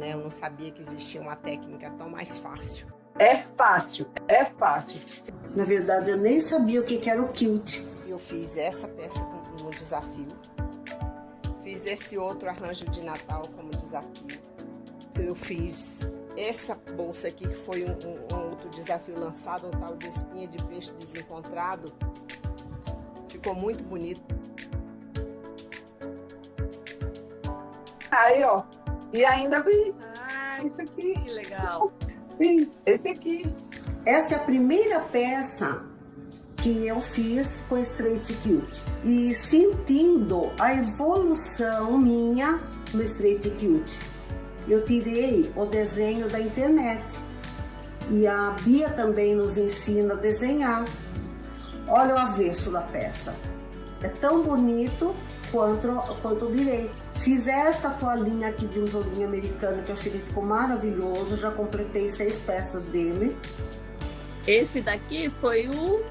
né? Eu não sabia que existia uma técnica tão mais fácil. É fácil, é fácil. Na verdade, eu nem sabia o que era o quilt. Eu fiz essa peça como desafio. Fiz esse outro arranjo de Natal como desafio. Eu fiz essa bolsa aqui, que foi um outro desafio lançado, um tal de espinha de peixe desencontrado. Ficou muito bonito. Aí, ó. E ainda fiz. Isso aqui. Que legal. Fiz esse aqui. Essa é a primeira peça que eu fiz com Straight Quilt. E sentindo a evolução minha no Straight Quilt. Eu tirei o desenho da internet. E a Bia também nos ensina a desenhar. Olha o avesso da peça. É tão bonito quanto o direito. Fiz esta toalhinha aqui de um joguinho americano que eu achei que ficou maravilhoso. Já completei 6 peças dele. Esse daqui foi o...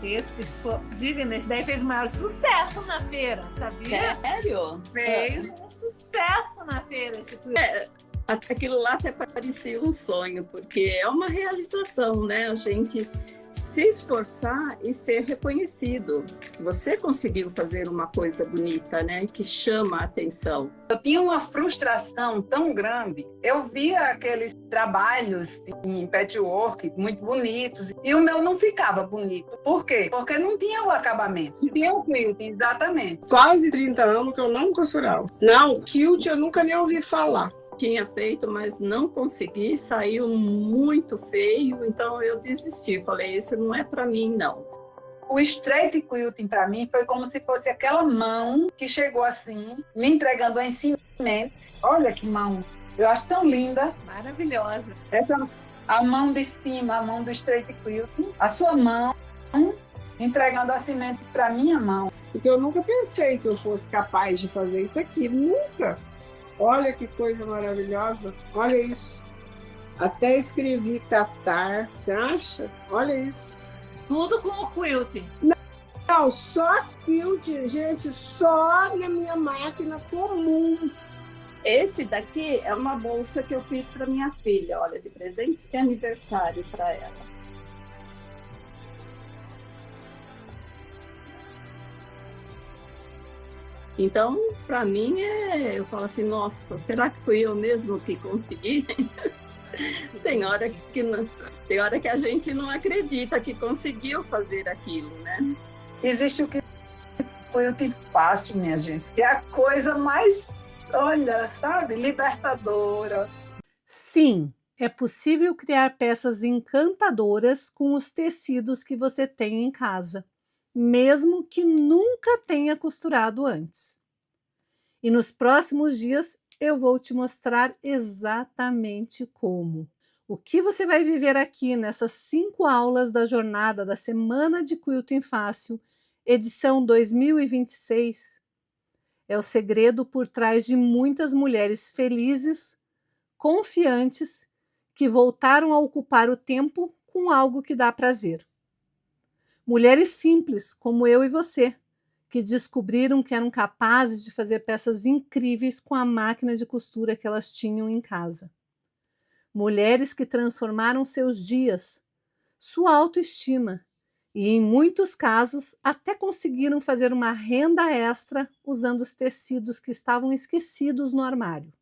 Esse foi divino. Esse daí fez o maior sucesso na feira, sabia? Sério? Fez um sucesso na feira esse quilt. Aquilo lá até parecia um sonho, porque é uma realização, né? A gente se esforçar e ser reconhecido. Você conseguiu fazer uma coisa bonita, né? Que chama a atenção. Eu tinha uma frustração tão grande. Eu via aqueles trabalhos em patchwork muito bonitos e o meu não ficava bonito. Por quê? Porque não tinha o acabamento. Não tinha o quilt, exatamente. Quase 30 anos que eu não costurava. Não, quilt eu nunca nem ouvi falar. Tinha feito, mas não consegui, saiu muito feio, então eu desisti. Falei, isso não é para mim, não. O straight quilting para mim foi como se fosse aquela mão que chegou assim, me entregando em semente. Olha que mão, eu acho tão linda. Maravilhosa. A mão de cima, a mão do straight quilting, a sua mão entregando a semente para minha mão. Porque eu nunca pensei que eu fosse capaz de fazer isso aqui, nunca. Olha que coisa maravilhosa, olha isso. Até escrevi Catar, você acha? Olha isso. Tudo com o quilting. Não, só quilt, gente, só na minha máquina comum. Esse daqui é uma bolsa que eu fiz para minha filha, olha, de presente de aniversário para ela. Então, para mim, eu falo assim, nossa, será que fui eu mesmo que consegui? Tem hora que a gente não acredita que conseguiu fazer aquilo, né? Existe o quilting fácil, minha gente, que é a coisa mais, olha, sabe, libertadora. Sim, é possível criar peças encantadoras com os tecidos que você tem em casa, mesmo que nunca tenha costurado antes. E nos próximos dias eu vou te mostrar exatamente como. O que você vai viver aqui nessas 5 aulas da jornada da Semana de Quilting Fácil, edição 2026, é o segredo por trás de muitas mulheres felizes, confiantes, que voltaram a ocupar o tempo com algo que dá prazer. Mulheres simples, como eu e você, que descobriram que eram capazes de fazer peças incríveis com a máquina de costura que elas tinham em casa. Mulheres que transformaram seus dias, sua autoestima e, em muitos casos, até conseguiram fazer uma renda extra usando os tecidos que estavam esquecidos no armário.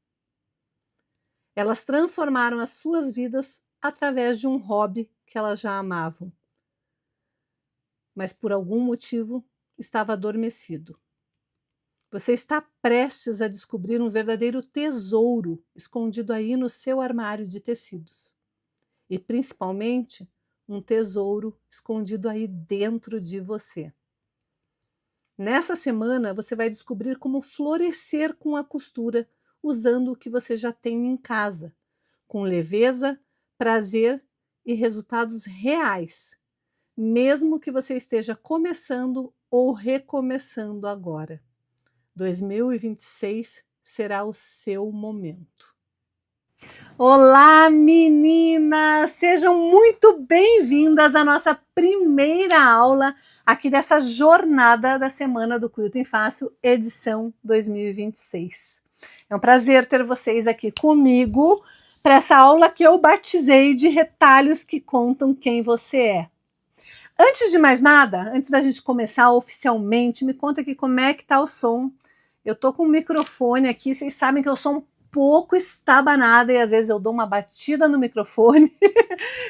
Elas transformaram as suas vidas através de um hobby que elas já amavam, mas por algum motivo estava adormecido. Você está prestes a descobrir um verdadeiro tesouro escondido aí no seu armário de tecidos. E principalmente, um tesouro escondido aí dentro de você. Nessa semana, você vai descobrir como florescer com a costura, usando o que você já tem em casa, com leveza, prazer e resultados reais, mesmo que você esteja começando ou recomeçando agora. 2026 será o seu momento. Olá, meninas! Sejam muito bem-vindas à nossa primeira aula aqui dessa jornada da Semana do Quilting Fácil, edição 2026. É um prazer ter vocês aqui comigo para essa aula que eu batizei de retalhos que contam quem você é. Antes de mais nada, antes da gente começar oficialmente, me conta aqui como é que tá o som. Eu tô com o microfone aqui, vocês sabem que eu sou um pouco estabanada e às vezes eu dou uma batida no microfone.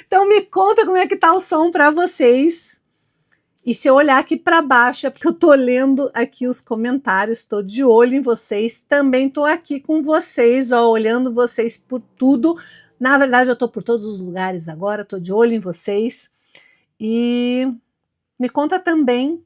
Então me conta como é que tá o som para vocês. E se eu olhar aqui para baixo é porque eu tô lendo aqui os comentários, estou de olho em vocês, também tô aqui com vocês, ó, olhando vocês por tudo. Na verdade, eu tô por todos os lugares agora, tô de olho em vocês. E me conta também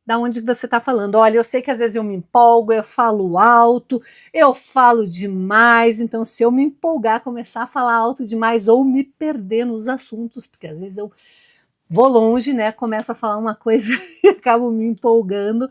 da onde você está falando. Olha, eu sei que às vezes eu me empolgo, eu falo alto, eu falo demais, então se eu me empolgar, começar a falar alto demais ou me perder nos assuntos, porque às vezes eu vou longe, né? Começo a falar uma coisa e acabo me empolgando.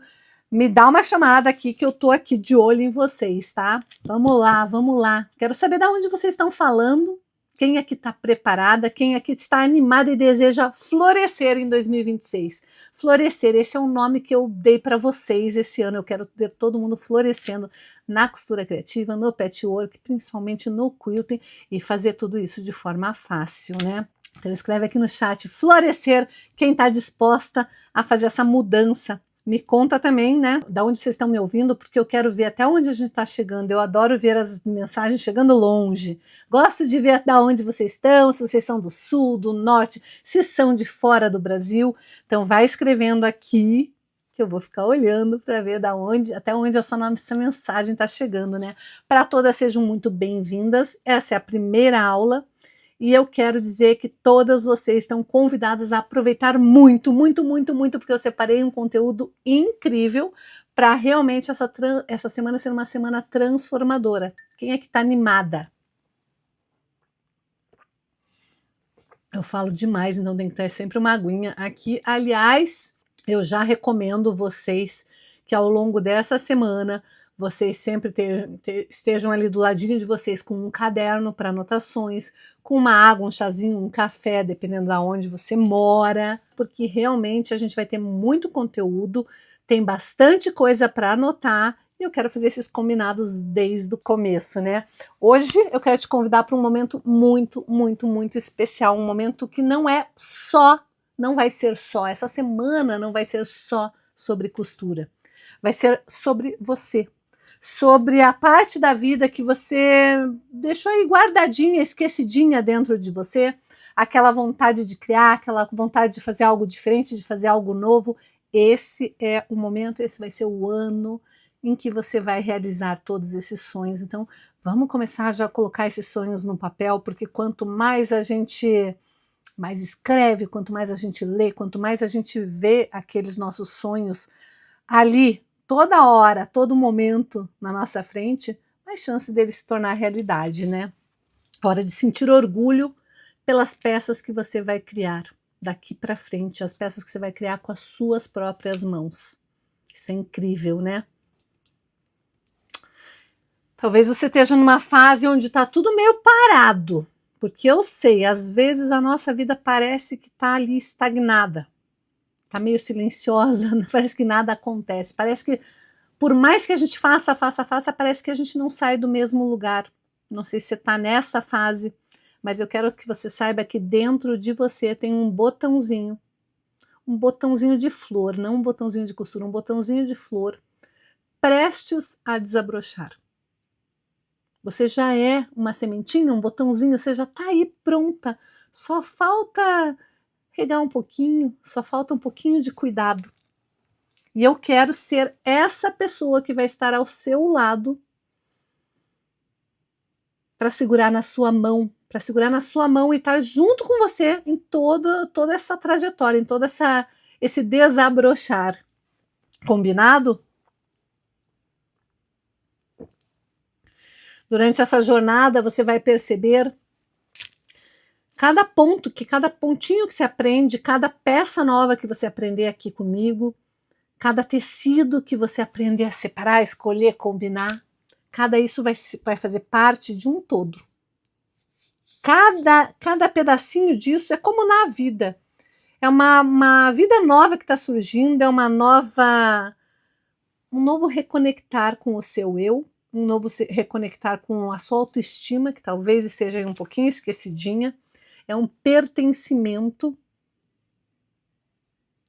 Me dá uma chamada aqui que eu tô aqui de olho em vocês, tá? Vamos lá, vamos lá. Quero saber de onde vocês estão falando, quem aqui está preparada, quem aqui está animada e deseja florescer em 2026. Florescer, esse é um nome que eu dei para vocês esse ano. Eu quero ver todo mundo florescendo na costura criativa, no patchwork, principalmente no quilting, e fazer tudo isso de forma fácil, né? Então escreve aqui no chat, florescer, quem está disposta a fazer essa mudança. Me conta também, né, da onde vocês estão me ouvindo, porque eu quero ver até onde a gente está chegando. Eu adoro ver as mensagens chegando longe. Gosto de ver da onde vocês estão, se vocês são do sul, do norte, se são de fora do Brasil. Então vai escrevendo aqui, que eu vou ficar olhando para ver da onde, até onde essa mensagem está chegando, né? Para todas sejam muito bem-vindas. Essa é a primeira aula. E eu quero dizer que todas vocês estão convidadas a aproveitar muito, muito, muito, muito, porque eu separei um conteúdo incrível para realmente essa semana ser uma semana transformadora. Quem é que está animada? Eu falo demais, então tem que ter sempre uma aguinha aqui. Aliás, eu já recomendo vocês que ao longo dessa semana vocês sempre estejam ali do ladinho de vocês com um caderno para anotações, com uma água, um chazinho, um café, dependendo de onde você mora, porque realmente a gente vai ter muito conteúdo, tem bastante coisa para anotar e eu quero fazer esses combinados desde o começo, né? Hoje eu quero te convidar para um momento muito, muito, muito especial, um momento que não vai ser só, essa semana não vai ser só sobre costura, vai ser sobre você. Sobre a parte da vida que você deixou aí guardadinha, esquecidinha dentro de você, aquela vontade de criar, aquela vontade de fazer algo diferente, de fazer algo novo. Esse é o momento, esse vai ser o ano em que você vai realizar todos esses sonhos. Então, vamos começar já a colocar esses sonhos no papel, porque quanto mais a gente mais escreve, quanto mais a gente lê, quanto mais a gente vê aqueles nossos sonhos ali, toda hora, todo momento na nossa frente, mais chance dele se tornar realidade, né? Hora de sentir orgulho pelas peças que você vai criar daqui para frente, as peças que você vai criar com as suas próprias mãos. Isso é incrível, né? Talvez você esteja numa fase onde está tudo meio parado, porque eu sei, às vezes a nossa vida parece que está ali estagnada. Tá meio silenciosa, parece que nada acontece, parece que por mais que a gente faça, parece que a gente não sai do mesmo lugar. Não sei se você está nessa fase, mas eu quero que você saiba que dentro de você tem um botãozinho de flor, não um botãozinho de costura, um botãozinho de flor, prestes a desabrochar. Você já é uma sementinha, um botãozinho, você já está aí pronta, só falta regar um pouquinho, só falta um pouquinho de cuidado. E eu quero ser essa pessoa que vai estar ao seu lado para segurar na sua mão, e estar junto com você em toda essa trajetória, em todo esse desabrochar. Combinado? Durante essa jornada você vai perceber cada pontinho que você aprende, cada peça nova que você aprender aqui comigo, cada tecido que você aprender a separar, escolher, combinar, cada isso vai fazer parte de um todo. Cada pedacinho disso é como na vida. É uma vida nova que está surgindo, é um novo reconectar com o seu eu, um novo se reconectar com a sua autoestima, que talvez esteja um pouquinho esquecidinha, é um pertencimento,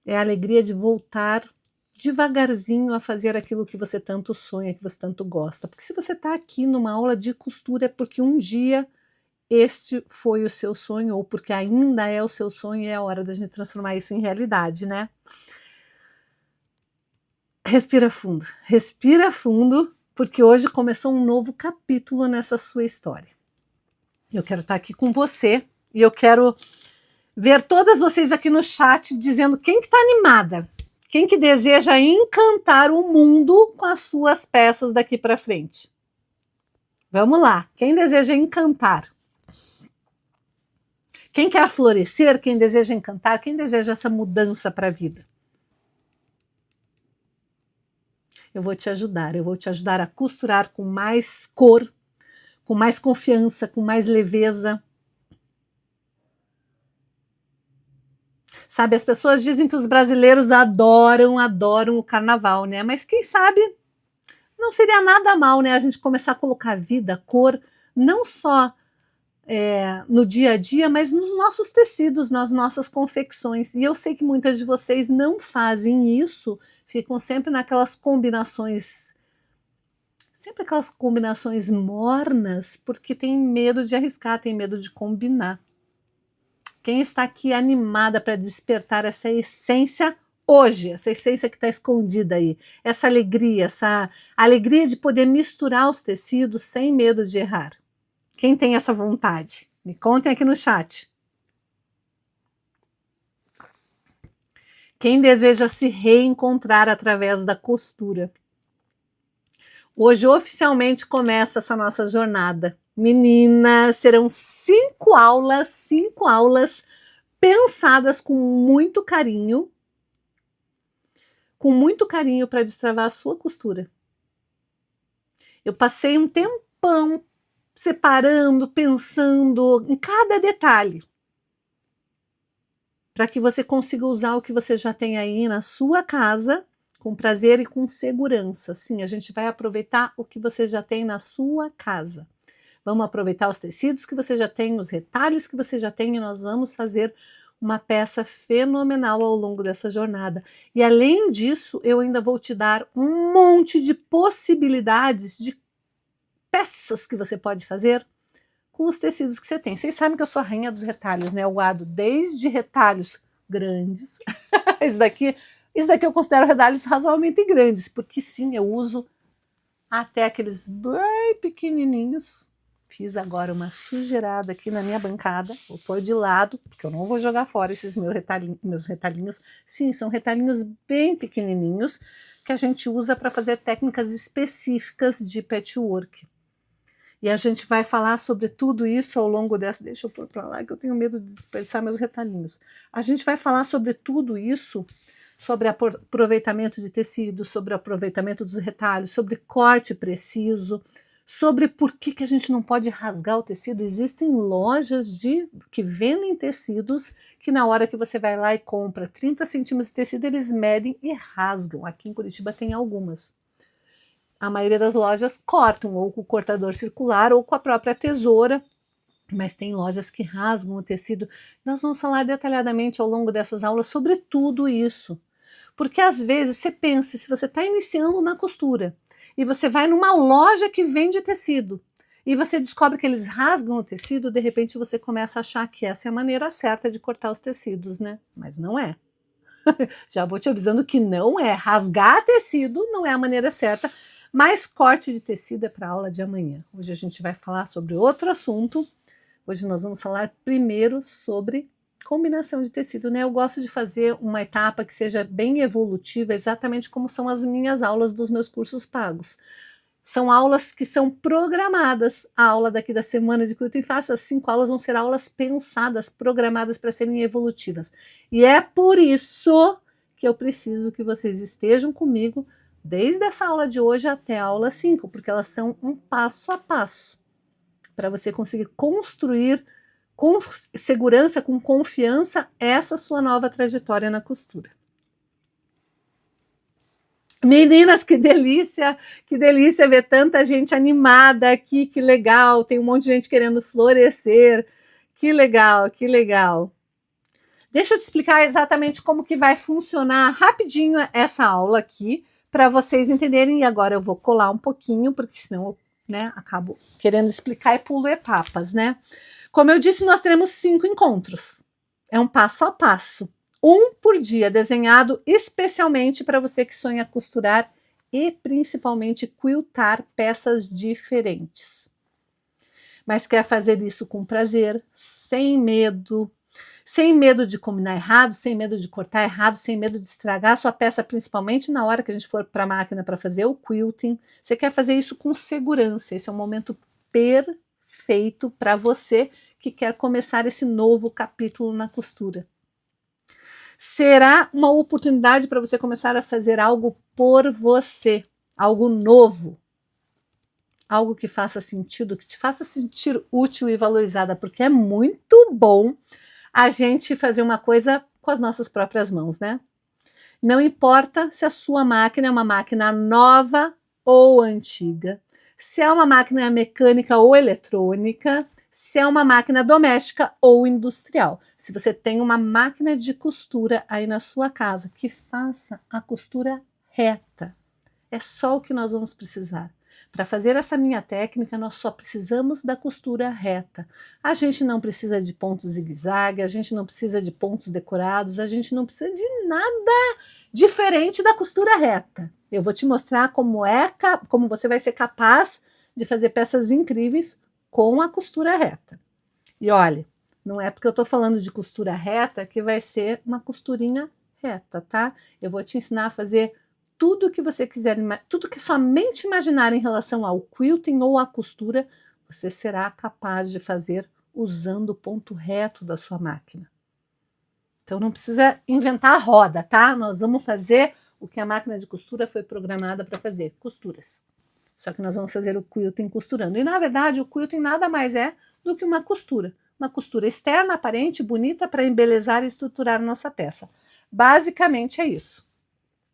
é a alegria de voltar devagarzinho a fazer aquilo que você tanto sonha, que você tanto gosta. Porque se você está aqui numa aula de costura é porque um dia este foi o seu sonho, ou porque ainda é o seu sonho e é a hora da gente transformar isso em realidade, né? Respira fundo, porque hoje começou um novo capítulo nessa sua história. Eu quero estar aqui com você e eu quero ver todas vocês aqui no chat dizendo quem que está animada, quem que deseja encantar o mundo com as suas peças daqui para frente. Vamos lá, quem deseja encantar? Quem quer florescer, quem deseja encantar, quem deseja essa mudança para a vida? Eu vou te ajudar a costurar com mais cor, com mais confiança, com mais leveza. Sabe, as pessoas dizem que os brasileiros adoram o carnaval, né? Mas quem sabe não seria nada mal, né? A gente começar a colocar vida, cor, não só no dia a dia, mas nos nossos tecidos, nas nossas confecções. E eu sei que muitas de vocês não fazem isso, ficam sempre naquelas combinações, mornas, porque tem medo de arriscar, tem medo de combinar. Quem está aqui animada para despertar essa essência hoje, essa essência que está escondida aí, essa alegria de poder misturar os tecidos sem medo de errar? Quem tem essa vontade? Me contem aqui no chat. Quem deseja se reencontrar através da costura? Hoje oficialmente começa essa nossa jornada. Meninas, serão 5 aulas pensadas com muito carinho para destravar a sua costura. Eu passei um tempão separando, pensando em cada detalhe, para que você consiga usar o que você já tem aí na sua casa, com prazer e com segurança. Sim, a gente vai aproveitar o que você já tem na sua casa. Vamos aproveitar os tecidos que você já tem, os retalhos que você já tem, e nós vamos fazer uma peça fenomenal ao longo dessa jornada. E além disso, eu ainda vou te dar um monte de possibilidades de peças que você pode fazer com os tecidos que você tem. Vocês sabem que eu sou a rainha dos retalhos, né? Eu guardo desde retalhos grandes. Isso daqui eu considero retalhos razoavelmente grandes, porque sim, eu uso até aqueles bem pequenininhos. Fiz agora uma sujeirada aqui na minha bancada, vou pôr de lado, porque eu não vou jogar fora esses meus retalhinhos. Sim, são retalhinhos bem pequenininhos que a gente usa para fazer técnicas específicas de patchwork. E a gente vai falar sobre tudo isso ao longo dessa... Deixa eu pôr para lá, que eu tenho medo de dispersar meus retalhinhos. A gente vai falar sobre tudo isso, sobre aproveitamento de tecido, sobre aproveitamento dos retalhos, sobre corte preciso, sobre por que a gente não pode rasgar o tecido. Existem lojas que vendem tecidos que na hora que você vai lá e compra 30 centímetros de tecido, eles medem e rasgam. Aqui em Curitiba tem algumas. A maioria das lojas cortam, ou com o cortador circular, ou com a própria tesoura, mas tem lojas que rasgam o tecido. Nós vamos falar detalhadamente ao longo dessas aulas sobre tudo isso. Porque às vezes você pensa, se você está iniciando na costura, e você vai numa loja que vende tecido, e você descobre que eles rasgam o tecido, de repente você começa a achar que essa é a maneira certa de cortar os tecidos, né? Mas não é. Já vou te avisando que não é. Rasgar tecido não é a maneira certa, mas corte de tecido é para a aula de amanhã. Hoje a gente vai falar sobre outro assunto. Hoje nós vamos falar primeiro sobre combinação de tecido, né? Eu gosto de fazer uma etapa que seja bem evolutiva, exatamente como são as minhas aulas dos meus cursos pagos. São aulas que são programadas. A aula daqui da semana de Curto e Fácil, as 5 aulas vão ser aulas pensadas, programadas para serem evolutivas. E é por isso que eu preciso que vocês estejam comigo desde essa aula de hoje até a aula 5, porque elas são um passo a passo para você conseguir construir com segurança, com confiança, essa sua nova trajetória na costura. Meninas, que delícia ver tanta gente animada aqui, que legal, tem um monte de gente querendo florescer, que legal, que legal. Deixa eu te explicar exatamente como que vai funcionar rapidinho essa aula aqui, para vocês entenderem, e agora eu vou colar um pouquinho, porque senão eu, né, acabo querendo explicar e pulo etapas, né? Como eu disse, nós teremos 5 encontros, é um passo a passo. Um por dia, desenhado especialmente para você que sonha costurar e principalmente quiltar peças diferentes. Mas quer fazer isso com prazer, sem medo de combinar errado, sem medo de cortar errado, sem medo de estragar a sua peça, principalmente na hora que a gente for para a máquina para fazer o quilting. Você quer fazer isso com segurança, esse é o momento perfeito para você que quer começar esse novo capítulo na costura. Será uma oportunidade para você começar a fazer algo por você, algo novo, algo que faça sentido, que te faça sentir útil e valorizada, porque é muito bom a gente fazer uma coisa com as nossas próprias mãos, né? Não importa se a sua máquina é uma máquina nova ou antiga, se é uma máquina mecânica ou eletrônica, se é uma máquina doméstica ou industrial. Se você tem uma máquina de costura aí na sua casa, que faça a costura reta. É só o que nós vamos precisar. Para fazer essa minha técnica, nós só precisamos da costura reta. A gente não precisa de pontos zigue-zague, a gente não precisa de pontos decorados, a gente não precisa de nada diferente da costura reta. Eu vou te mostrar como você vai ser capaz de fazer peças incríveis com a costura reta. E olha, não é porque eu estou falando de costura reta que vai ser uma costurinha reta, tá? Eu vou te ensinar a fazer tudo que você quiser, tudo que sua mente imaginar em relação ao quilting ou à costura, você será capaz de fazer usando o ponto reto da sua máquina. Então não precisa inventar a roda, tá? Nós vamos fazer o que a máquina de costura foi programada para fazer, costuras. Só que nós vamos fazer o quilting costurando. E na verdade o quilting nada mais é do que uma costura externa, aparente, bonita, para embelezar e estruturar a nossa peça. Basicamente é isso.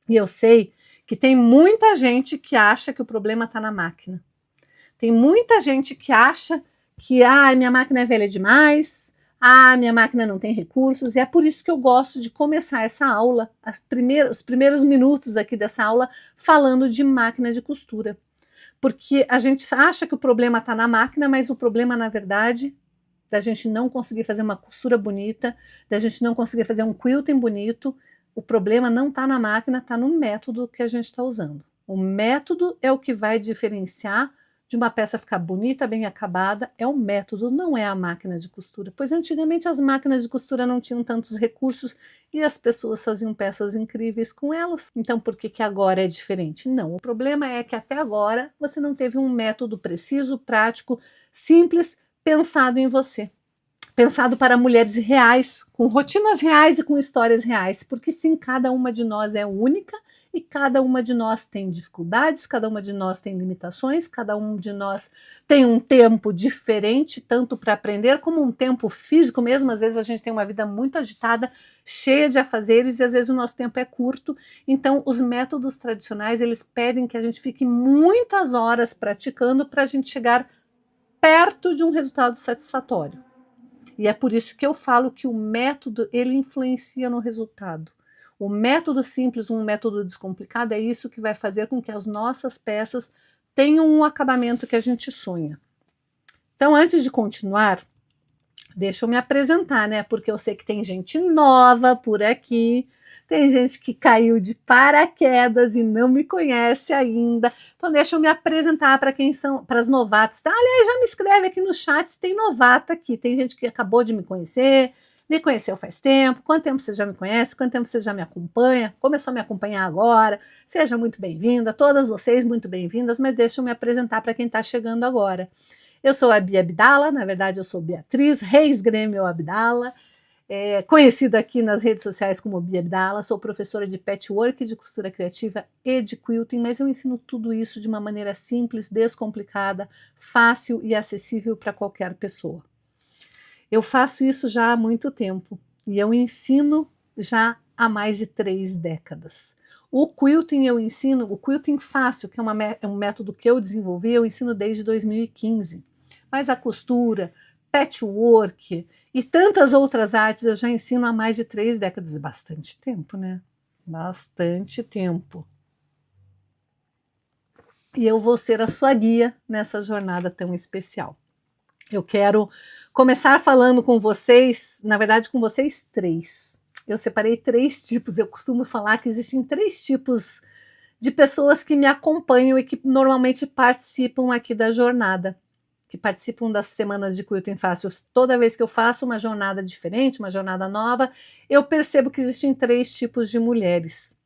E eu sei que tem muita gente que acha que o problema está na máquina. Tem muita gente que acha que minha máquina é velha demais, minha máquina não tem recursos, e é por isso que eu gosto de começar essa aula, os primeiros minutos aqui dessa aula, falando de máquina de costura. Porque a gente acha que o problema está na máquina, mas o problema, na verdade, da gente não conseguir fazer uma costura bonita, da gente não conseguir fazer um quilting bonito, o problema não está na máquina, está no método que a gente está usando. O método é o que vai diferenciar de uma peça ficar bonita, bem acabada, é o método, não é a máquina de costura. Pois antigamente as máquinas de costura não tinham tantos recursos e as pessoas faziam peças incríveis com elas. Então por que agora é diferente? Não, o problema é que até agora você não teve um método preciso, prático, simples, pensado em você. Pensado para mulheres reais, com rotinas reais e com histórias reais, porque sim, cada uma de nós é única e cada uma de nós tem dificuldades, cada uma de nós tem limitações, cada um de nós tem um tempo diferente, tanto para aprender como um tempo físico mesmo. Às vezes a gente tem uma vida muito agitada, cheia de afazeres, e às vezes o nosso tempo é curto. Então os métodos tradicionais, eles pedem que a gente fique muitas horas praticando para a gente chegar perto de um resultado satisfatório. E é por isso que eu falo que o método, ele influencia no resultado. O método simples, um método descomplicado, é isso que vai fazer com que as nossas peças tenham um acabamento que a gente sonha. Então, antes de continuar, deixa eu me apresentar, né? Porque eu sei que tem gente nova por aqui, tem gente que caiu de paraquedas e não me conhece ainda. Então, deixa eu me apresentar para quem são, para as novatas. Aliás, já me escreve aqui no chat se tem novata aqui. Tem gente que acabou de me conheceu faz tempo. Quanto tempo você já me conhece? Quanto tempo você já me acompanha? Começou a me acompanhar agora? Seja muito bem-vinda, todas vocês muito bem-vindas, mas deixa eu me apresentar para quem está chegando agora. Eu sou a Bia Abdala, na verdade eu sou Beatriz Reis Grêmio Abdala, conhecida aqui nas redes sociais como Bia Abdala. Sou professora de patchwork, de costura criativa e de quilting, mas eu ensino tudo isso de uma maneira simples, descomplicada, fácil e acessível para qualquer pessoa. Eu faço isso já há muito tempo e eu ensino já há mais de 3 décadas. O quilting eu ensino, o quilting fácil, que é um método que eu desenvolvi, eu ensino desde 2015. Mas a costura, patchwork e tantas outras artes eu já ensino há mais de 3 décadas, bastante tempo, né? Bastante tempo. E eu vou ser a sua guia nessa jornada tão especial. Eu quero começar falando com vocês, na verdade com vocês 3. Eu separei 3 tipos, eu costumo falar que existem 3 tipos de pessoas que me acompanham e que normalmente participam aqui da jornada, que participam das semanas de Quilting Fácil. Toda vez que eu faço uma jornada diferente, uma jornada nova, eu percebo que existem 3 tipos de mulheres.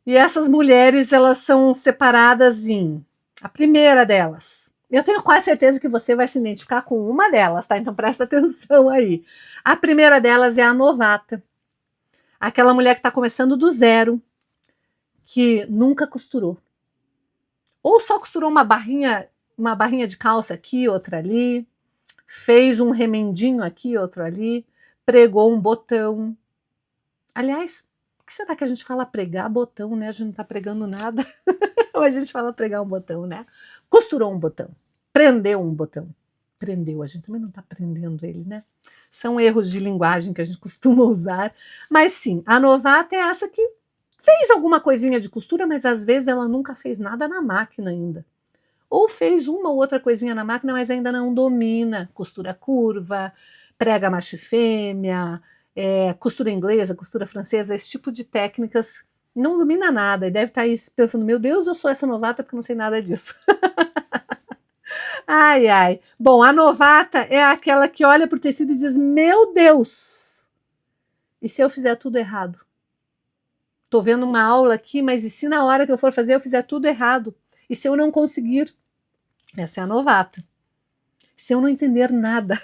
E essas mulheres, elas são separadas em... A primeira delas, eu tenho quase certeza que você vai se identificar com uma delas, tá? Então presta atenção aí. A primeira delas é a novata. Aquela mulher que está começando do zero, que nunca costurou. Ou só costurou uma barrinha de calça aqui, outra ali, fez um remendinho aqui, outro ali, pregou um botão. Aliás, por que será que a gente fala pregar botão, né? A gente não tá pregando nada. Ou a gente fala pregar um botão, né? Costurou um botão, prendeu um botão. Prendeu, a gente também não tá prendendo ele, né? São erros de linguagem que a gente costuma usar. Mas sim, a novata é essa que fez alguma coisinha de costura, mas às vezes ela nunca fez nada na máquina ainda. Ou fez uma ou outra coisinha na máquina, mas ainda não domina. Costura curva, prega macho e fêmea, costura inglesa, costura francesa, esse tipo de técnicas, não domina nada. E deve estar aí pensando, meu Deus, eu sou essa novata porque não sei nada disso. Ai, ai. Bom, a novata é aquela que olha para o tecido e diz, meu Deus, e se eu fizer tudo errado? Estou vendo uma aula aqui, mas e se na hora que eu for fazer eu fizer tudo errado? E se eu não conseguir? Essa é a novata. Se eu não entender nada.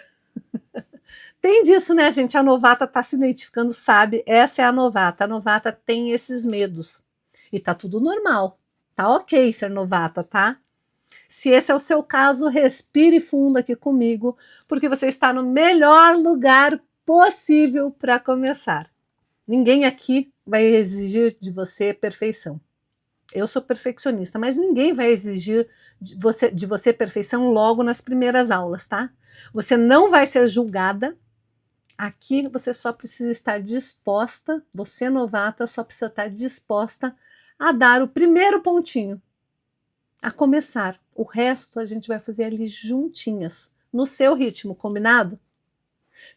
Tem disso, né, gente? A novata está se identificando, sabe? Essa é a novata. A novata tem esses medos. E tá tudo normal. Tá ok ser novata, tá? Se esse é o seu caso, respire fundo aqui comigo, porque você está no melhor lugar possível para começar. Ninguém aqui vai exigir de você perfeição. Eu sou perfeccionista, mas ninguém vai exigir de você perfeição logo nas primeiras aulas, tá? Você não vai ser julgada. Aqui você só precisa estar disposta, você novata só precisa estar disposta a dar o primeiro pontinho, a começar. O resto a gente vai fazer ali juntinhas, no seu ritmo, combinado?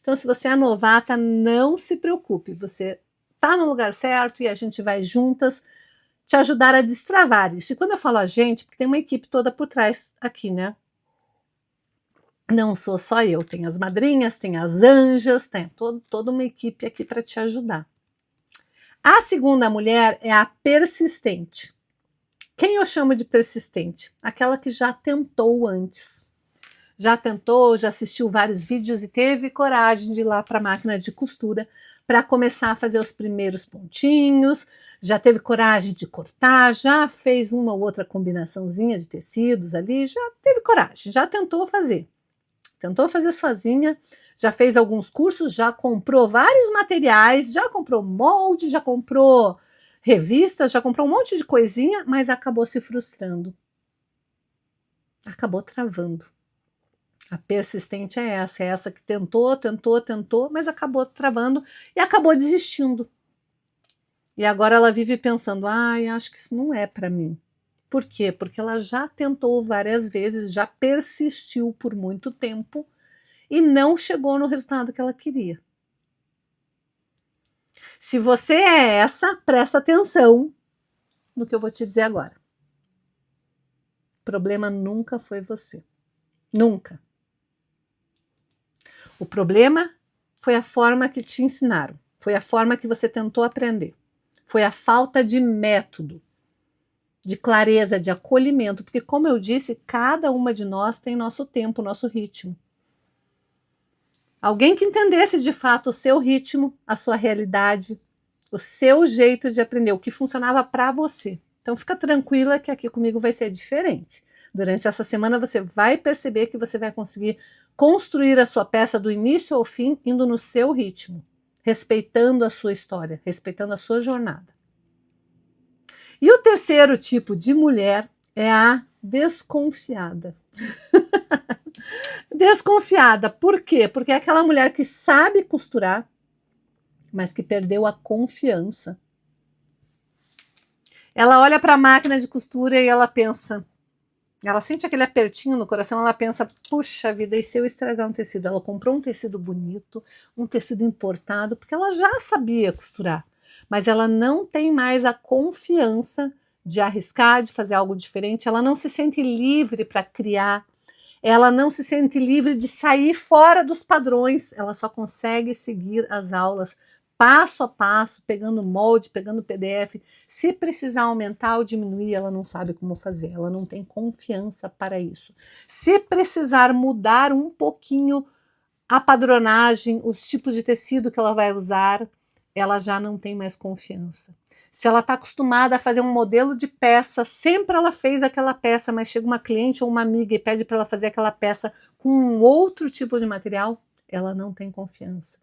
Então, se você é novata, não se preocupe, você está no lugar certo e a gente vai juntas te ajudar a destravar isso. E quando eu falo a gente, porque tem uma equipe toda por trás aqui, né? Não sou só eu, tem as madrinhas, tem as anjas, tem toda uma equipe aqui para te ajudar. A segunda mulher é a persistente. Quem eu chamo de persistente? Aquela que já tentou antes. Já tentou, já assistiu vários vídeos e teve coragem de ir lá para a máquina de costura para começar a fazer os primeiros pontinhos, já teve coragem de cortar, já fez uma ou outra combinaçãozinha de tecidos ali, já teve coragem, já tentou fazer. Tentou fazer sozinha, já fez alguns cursos, já comprou vários materiais, já comprou molde, já comprou revistas, já comprou um monte de coisinha, mas acabou se frustrando. Acabou travando. A persistente é essa que tentou, mas acabou travando e acabou desistindo. E agora ela vive pensando, ai, acho que isso não é para mim. Por quê? Porque ela já tentou várias vezes, já persistiu por muito tempo e não chegou no resultado que ela queria. Se você é essa, presta atenção no que eu vou te dizer agora. O problema nunca foi você. Nunca. O problema foi a forma que te ensinaram, foi a forma que você tentou aprender, foi a falta de método, de clareza, de acolhimento, porque como eu disse, cada uma de nós tem nosso tempo, nosso ritmo. Alguém que entendesse de fato o seu ritmo, a sua realidade, o seu jeito de aprender, o que funcionava para você. Então fica tranquila que aqui comigo vai ser diferente. Durante essa semana você vai perceber que você vai conseguir construir a sua peça do início ao fim, indo no seu ritmo, respeitando a sua história, respeitando a sua jornada. E o terceiro tipo de mulher é a desconfiada. Desconfiada, por quê? Porque é aquela mulher que sabe costurar, mas que perdeu a confiança. Ela olha para a máquina de costura e ela pensa, ela sente aquele apertinho no coração, ela pensa, puxa vida, e se eu estragar um tecido? Ela comprou um tecido bonito, um tecido importado, porque ela já sabia costurar, mas ela não tem mais a confiança de arriscar, de fazer algo diferente, ela não se sente livre para criar, ela não se sente livre de sair fora dos padrões, ela só consegue seguir as aulas passo a passo, pegando molde, pegando PDF. Se precisar aumentar ou diminuir, ela não sabe como fazer, ela não tem confiança para isso. Se precisar mudar um pouquinho a padronagem, os tipos de tecido que ela vai usar, ela já não tem mais confiança. Se ela está acostumada a fazer um modelo de peça, sempre ela fez aquela peça, mas chega uma cliente ou uma amiga e pede para ela fazer aquela peça com um outro tipo de material, ela não tem confiança.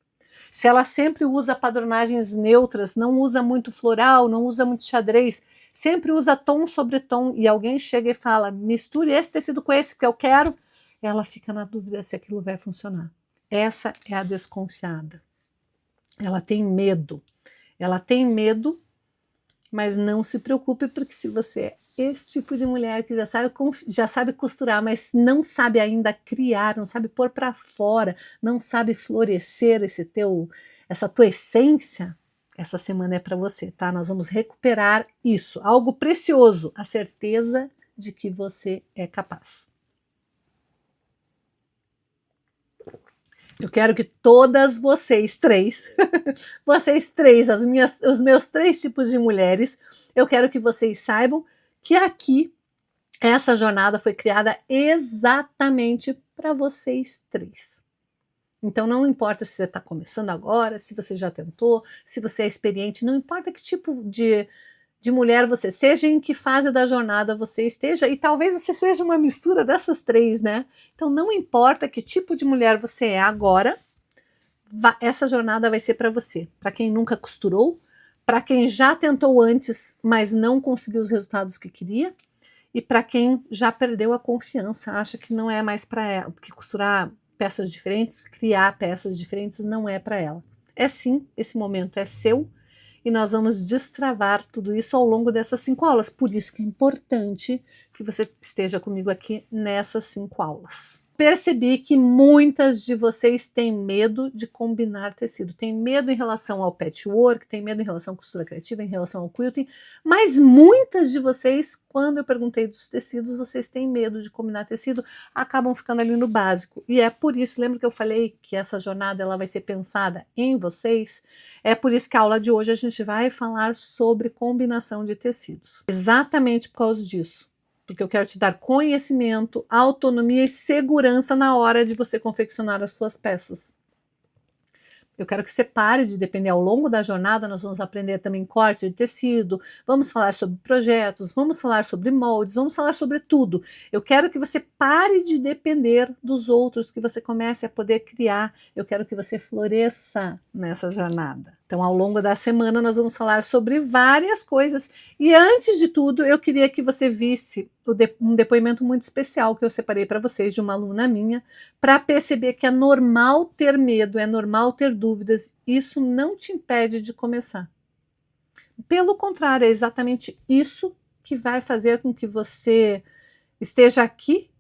Se ela sempre usa padronagens neutras, não usa muito floral, não usa muito xadrez, sempre usa tom sobre tom, e alguém chega e fala, misture esse tecido com esse que eu quero, ela fica na dúvida se aquilo vai funcionar. Essa é a desconfiada. Ela tem medo. Ela tem medo, mas não se preocupe, porque se você é esse tipo de mulher que já sabe costurar, mas não sabe ainda criar, não sabe pôr para fora, não sabe florescer essa tua essência, essa semana é para você, tá? Nós vamos recuperar isso, algo precioso, a certeza de que você é capaz. Eu quero que todas vocês três, os meus 3 tipos de mulheres, eu quero que vocês saibam que aqui, essa jornada foi criada exatamente para vocês 3. Então, não importa se você está começando agora, se você já tentou, se você é experiente, não importa que tipo de mulher você seja, em que fase da jornada você esteja, e talvez você seja uma mistura dessas 3, né? Então, não importa que tipo de mulher você é agora, essa jornada vai ser para você. Para quem nunca costurou, para quem já tentou antes, mas não conseguiu os resultados que queria, e para quem já perdeu a confiança, acha que não é mais para ela, que costurar peças diferentes, criar peças diferentes não é para ela. É sim, esse momento é seu, e nós vamos destravar tudo isso ao longo dessas 5 aulas. Por isso que é importante que você esteja comigo aqui nessas 5 aulas. Percebi que muitas de vocês têm medo de combinar tecido. Tem medo em relação ao patchwork, tem medo em relação à costura criativa, em relação ao quilting, mas muitas de vocês, quando eu perguntei dos tecidos, vocês têm medo de combinar tecido, acabam ficando ali no básico. E é por isso, lembra que eu falei que essa jornada ela vai ser pensada em vocês? É por isso que a aula de hoje a gente vai falar sobre combinação de tecidos. Exatamente por causa disso. Porque eu quero te dar conhecimento, autonomia e segurança na hora de você confeccionar as suas peças. Eu quero que você pare de depender. Ao longo da jornada, nós vamos aprender também corte de tecido, vamos falar sobre projetos, vamos falar sobre moldes, vamos falar sobre tudo. Eu quero que você pare de depender dos outros, que você comece a poder criar. Eu quero que você floresça nessa jornada. Então, ao longo da semana, nós vamos falar sobre várias coisas. E antes de tudo, eu queria que você visse um depoimento muito especial que eu separei para vocês de uma aluna minha, para perceber que é normal ter medo, é normal ter dúvidas. Isso não te impede de começar. Pelo contrário, é exatamente isso que vai fazer com que você esteja aqui,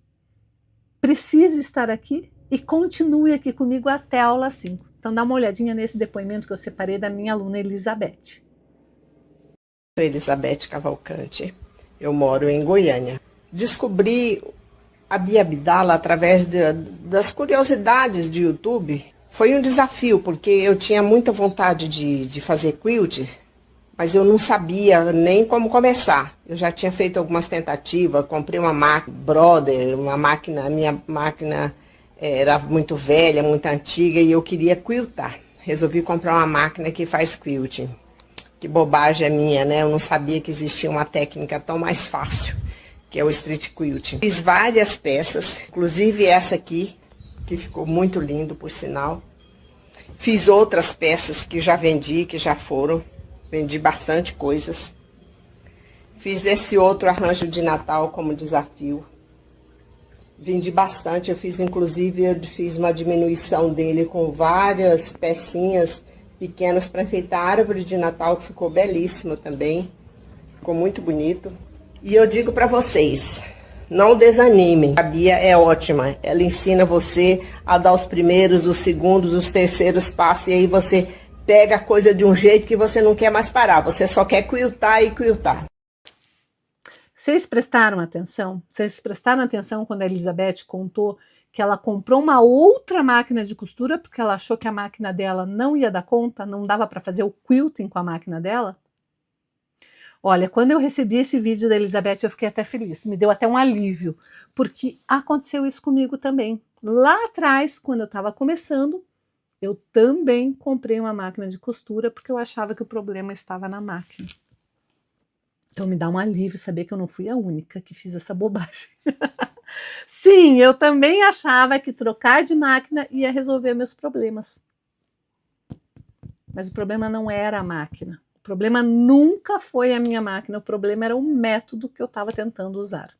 precise estar aqui e continue aqui comigo até a aula 5. Então, dá uma olhadinha nesse depoimento que eu separei da minha aluna Elizabeth. Sou Elizabeth Cavalcante, eu moro em Goiânia. Descobri a Bia Abdala através das curiosidades de YouTube. Foi um desafio, porque eu tinha muita vontade de fazer quilt, mas eu não sabia nem como começar. Eu já tinha feito algumas tentativas, comprei uma máquina Brother, minha máquina era muito velha, muito antiga, e eu queria quiltar. Resolvi comprar uma máquina que faz quilting. Que bobagem é minha, né? Eu não sabia que existia uma técnica tão mais fácil, que é o street quilting. Fiz várias peças, inclusive essa aqui, que ficou muito lindo, por sinal. Fiz outras peças que já vendi, que já foram. Vendi bastante coisas. Fiz esse outro arranjo de Natal como desafio. Vendi bastante, eu fiz uma diminuição dele com várias pecinhas pequenas para enfeitar a árvore de Natal, que ficou belíssimo também. Ficou muito bonito. E eu digo para vocês, não desanimem. A Bia é ótima. Ela ensina você a dar os primeiros, os segundos, os terceiros passos. E aí você pega a coisa de um jeito que você não quer mais parar. Você só quer quiltar e quiltar. Vocês prestaram atenção? Vocês prestaram atenção quando a Elizabeth contou que ela comprou uma outra máquina de costura porque ela achou que a máquina dela não ia dar conta, não dava para fazer o quilting com a máquina dela? Olha, quando eu recebi esse vídeo da Elizabeth, eu fiquei até feliz, me deu até um alívio, porque aconteceu isso comigo também. Lá atrás, quando eu estava começando, eu também comprei uma máquina de costura porque eu achava que o problema estava na máquina. Então me dá um alívio saber que eu não fui a única que fiz essa bobagem. Sim, eu também achava que trocar de máquina ia resolver meus problemas. Mas o problema não era a máquina. O problema nunca foi a minha máquina, o problema era o método que eu estava tentando usar.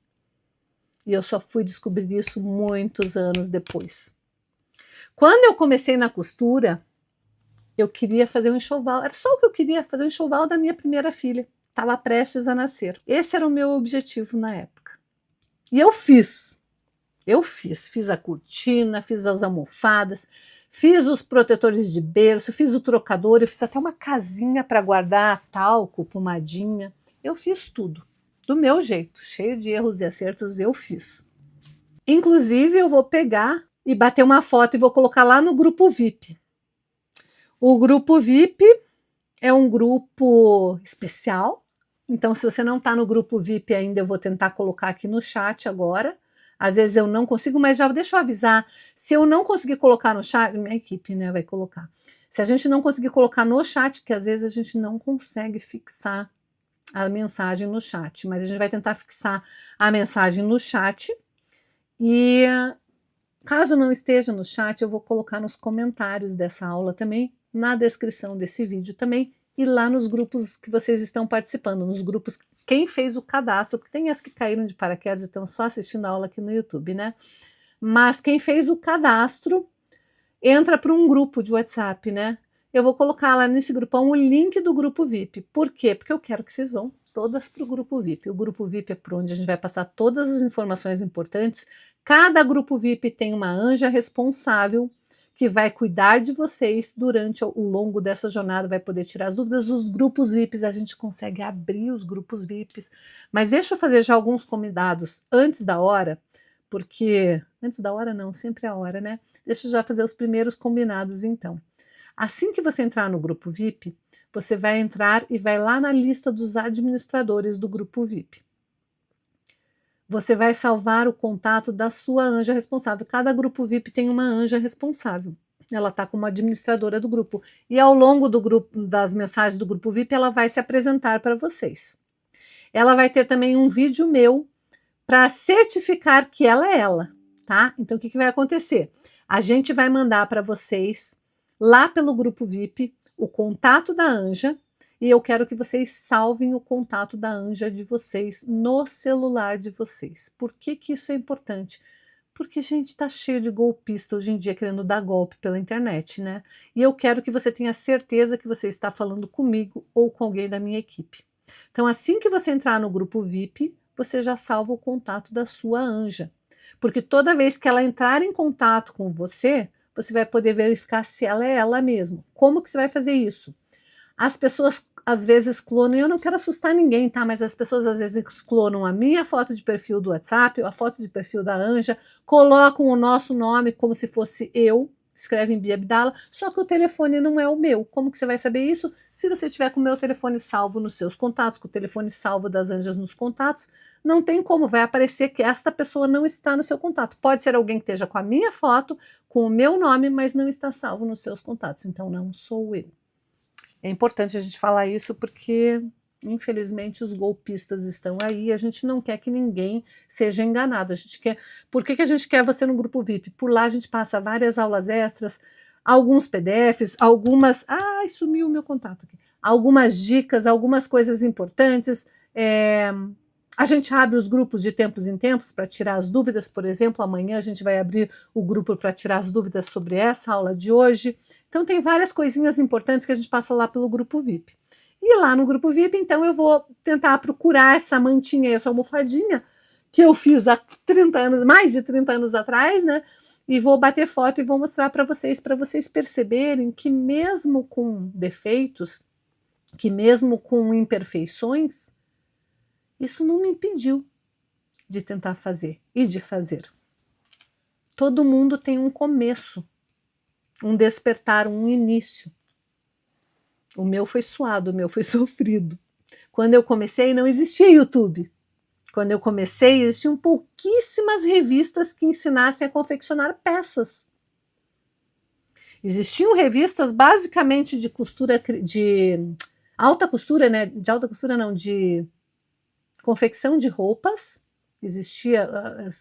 E eu só fui descobrir isso muitos anos depois. Quando eu comecei na costura, eu queria fazer um enxoval, era só o que eu queria, fazer um enxoval da minha primeira filha. Estava prestes a nascer. Esse era o meu objetivo na época. E eu fiz a cortina, fiz as almofadas, fiz os protetores de berço, fiz o trocador, eu fiz até uma casinha para guardar talco, pomadinha. Eu fiz tudo, do meu jeito, cheio de erros e acertos, eu fiz. Inclusive, eu vou pegar e bater uma foto e vou colocar lá no grupo VIP. O grupo VIP é um grupo especial, então se você não está no grupo VIP ainda, eu vou tentar colocar aqui no chat agora. Às vezes eu não consigo, mas já deixa eu avisar. Se eu não conseguir colocar no chat, minha equipe, né, vai colocar. Se a gente não conseguir colocar no chat, porque às vezes a gente não consegue fixar a mensagem no chat, mas a gente vai tentar fixar a mensagem no chat. E caso não esteja no chat, eu vou colocar nos comentários dessa aula também, na descrição desse vídeo também, e lá nos grupos que vocês estão participando, nos grupos, quem fez o cadastro, porque tem as que caíram de paraquedas e estão só assistindo a aula aqui no YouTube, né? Mas quem fez o cadastro, entra para um grupo de WhatsApp, né? Eu vou colocar lá nesse grupão o link do grupo VIP. Por quê? Porque eu quero que vocês vão todas para o grupo VIP. O grupo VIP é por onde a gente vai passar todas as informações importantes. Cada grupo VIP tem uma anja responsável que vai cuidar de vocês durante o longo dessa jornada, vai poder tirar as dúvidas. Os grupos VIPs, a gente consegue abrir os grupos VIPs, mas deixa eu fazer já alguns convidados antes da hora, porque, antes da hora não, sempre é a hora, né? Deixa eu já fazer os primeiros combinados então. Assim que você entrar no grupo VIP, você vai entrar e vai lá na lista dos administradores do grupo VIP. Você vai salvar o contato da sua anja responsável. Cada grupo VIP tem uma anja responsável. Ela está como administradora do grupo. E ao longo do grupo, das mensagens do grupo VIP, ela vai se apresentar para vocês. Ela vai ter também um vídeo meu para certificar que ela é ela, tá? Então, o que vai acontecer? A gente vai mandar para vocês, lá pelo grupo VIP, o contato da anja, e eu quero que vocês salvem o contato da anja de vocês no celular de vocês. Por que que isso é importante? Porque, gente, está cheio de golpista hoje em dia querendo dar golpe pela internet, né? E eu quero que você tenha certeza que você está falando comigo ou com alguém da minha equipe. Então, assim que você entrar no grupo VIP, você já salva o contato da sua anja. Porque toda vez que ela entrar em contato com você, você vai poder verificar se ela é ela mesma. Como que você vai fazer isso? As pessoas às vezes clonam, eu não quero assustar ninguém, tá? Mas as pessoas às vezes clonam a minha foto de perfil do WhatsApp, a foto de perfil da anja, colocam o nosso nome como se fosse eu, escrevem Bia Abdala, só que o telefone não é o meu. Como que você vai saber isso? Se você tiver com o meu telefone salvo nos seus contatos, com o telefone salvo das anjas nos contatos, não tem como, vai aparecer que esta pessoa não está no seu contato. Pode ser alguém que esteja com a minha foto, com o meu nome, mas não está salvo nos seus contatos, então não sou eu. É importante a gente falar isso porque, infelizmente, os golpistas estão aí e a gente não quer que ninguém seja enganado. A gente quer... Por que a gente quer você no grupo VIP? Por lá a gente passa várias aulas extras, alguns PDFs, algumas... Ai, sumiu o meu contato aqui. Algumas dicas, algumas coisas importantes. A gente abre os grupos de tempos em tempos para tirar as dúvidas, por exemplo, amanhã a gente vai abrir o grupo para tirar as dúvidas sobre essa aula de hoje. Então tem várias coisinhas importantes que a gente passa lá pelo grupo VIP. E lá no grupo VIP, então, eu vou tentar procurar essa mantinha, essa almofadinha que eu fiz há 30 anos, mais de 30 anos atrás, né? E vou bater foto e vou mostrar para vocês perceberem que mesmo com defeitos, que mesmo com imperfeições, isso não me impediu de tentar fazer e de fazer. Todo mundo tem um começo, um despertar, um início. O meu foi suado, o meu foi sofrido. Quando eu comecei, não existia YouTube. Quando eu comecei, existiam pouquíssimas revistas que ensinassem a confeccionar peças. Existiam revistas basicamente de costura, de alta costura, né? De alta costura não, de confecção de roupas. Existia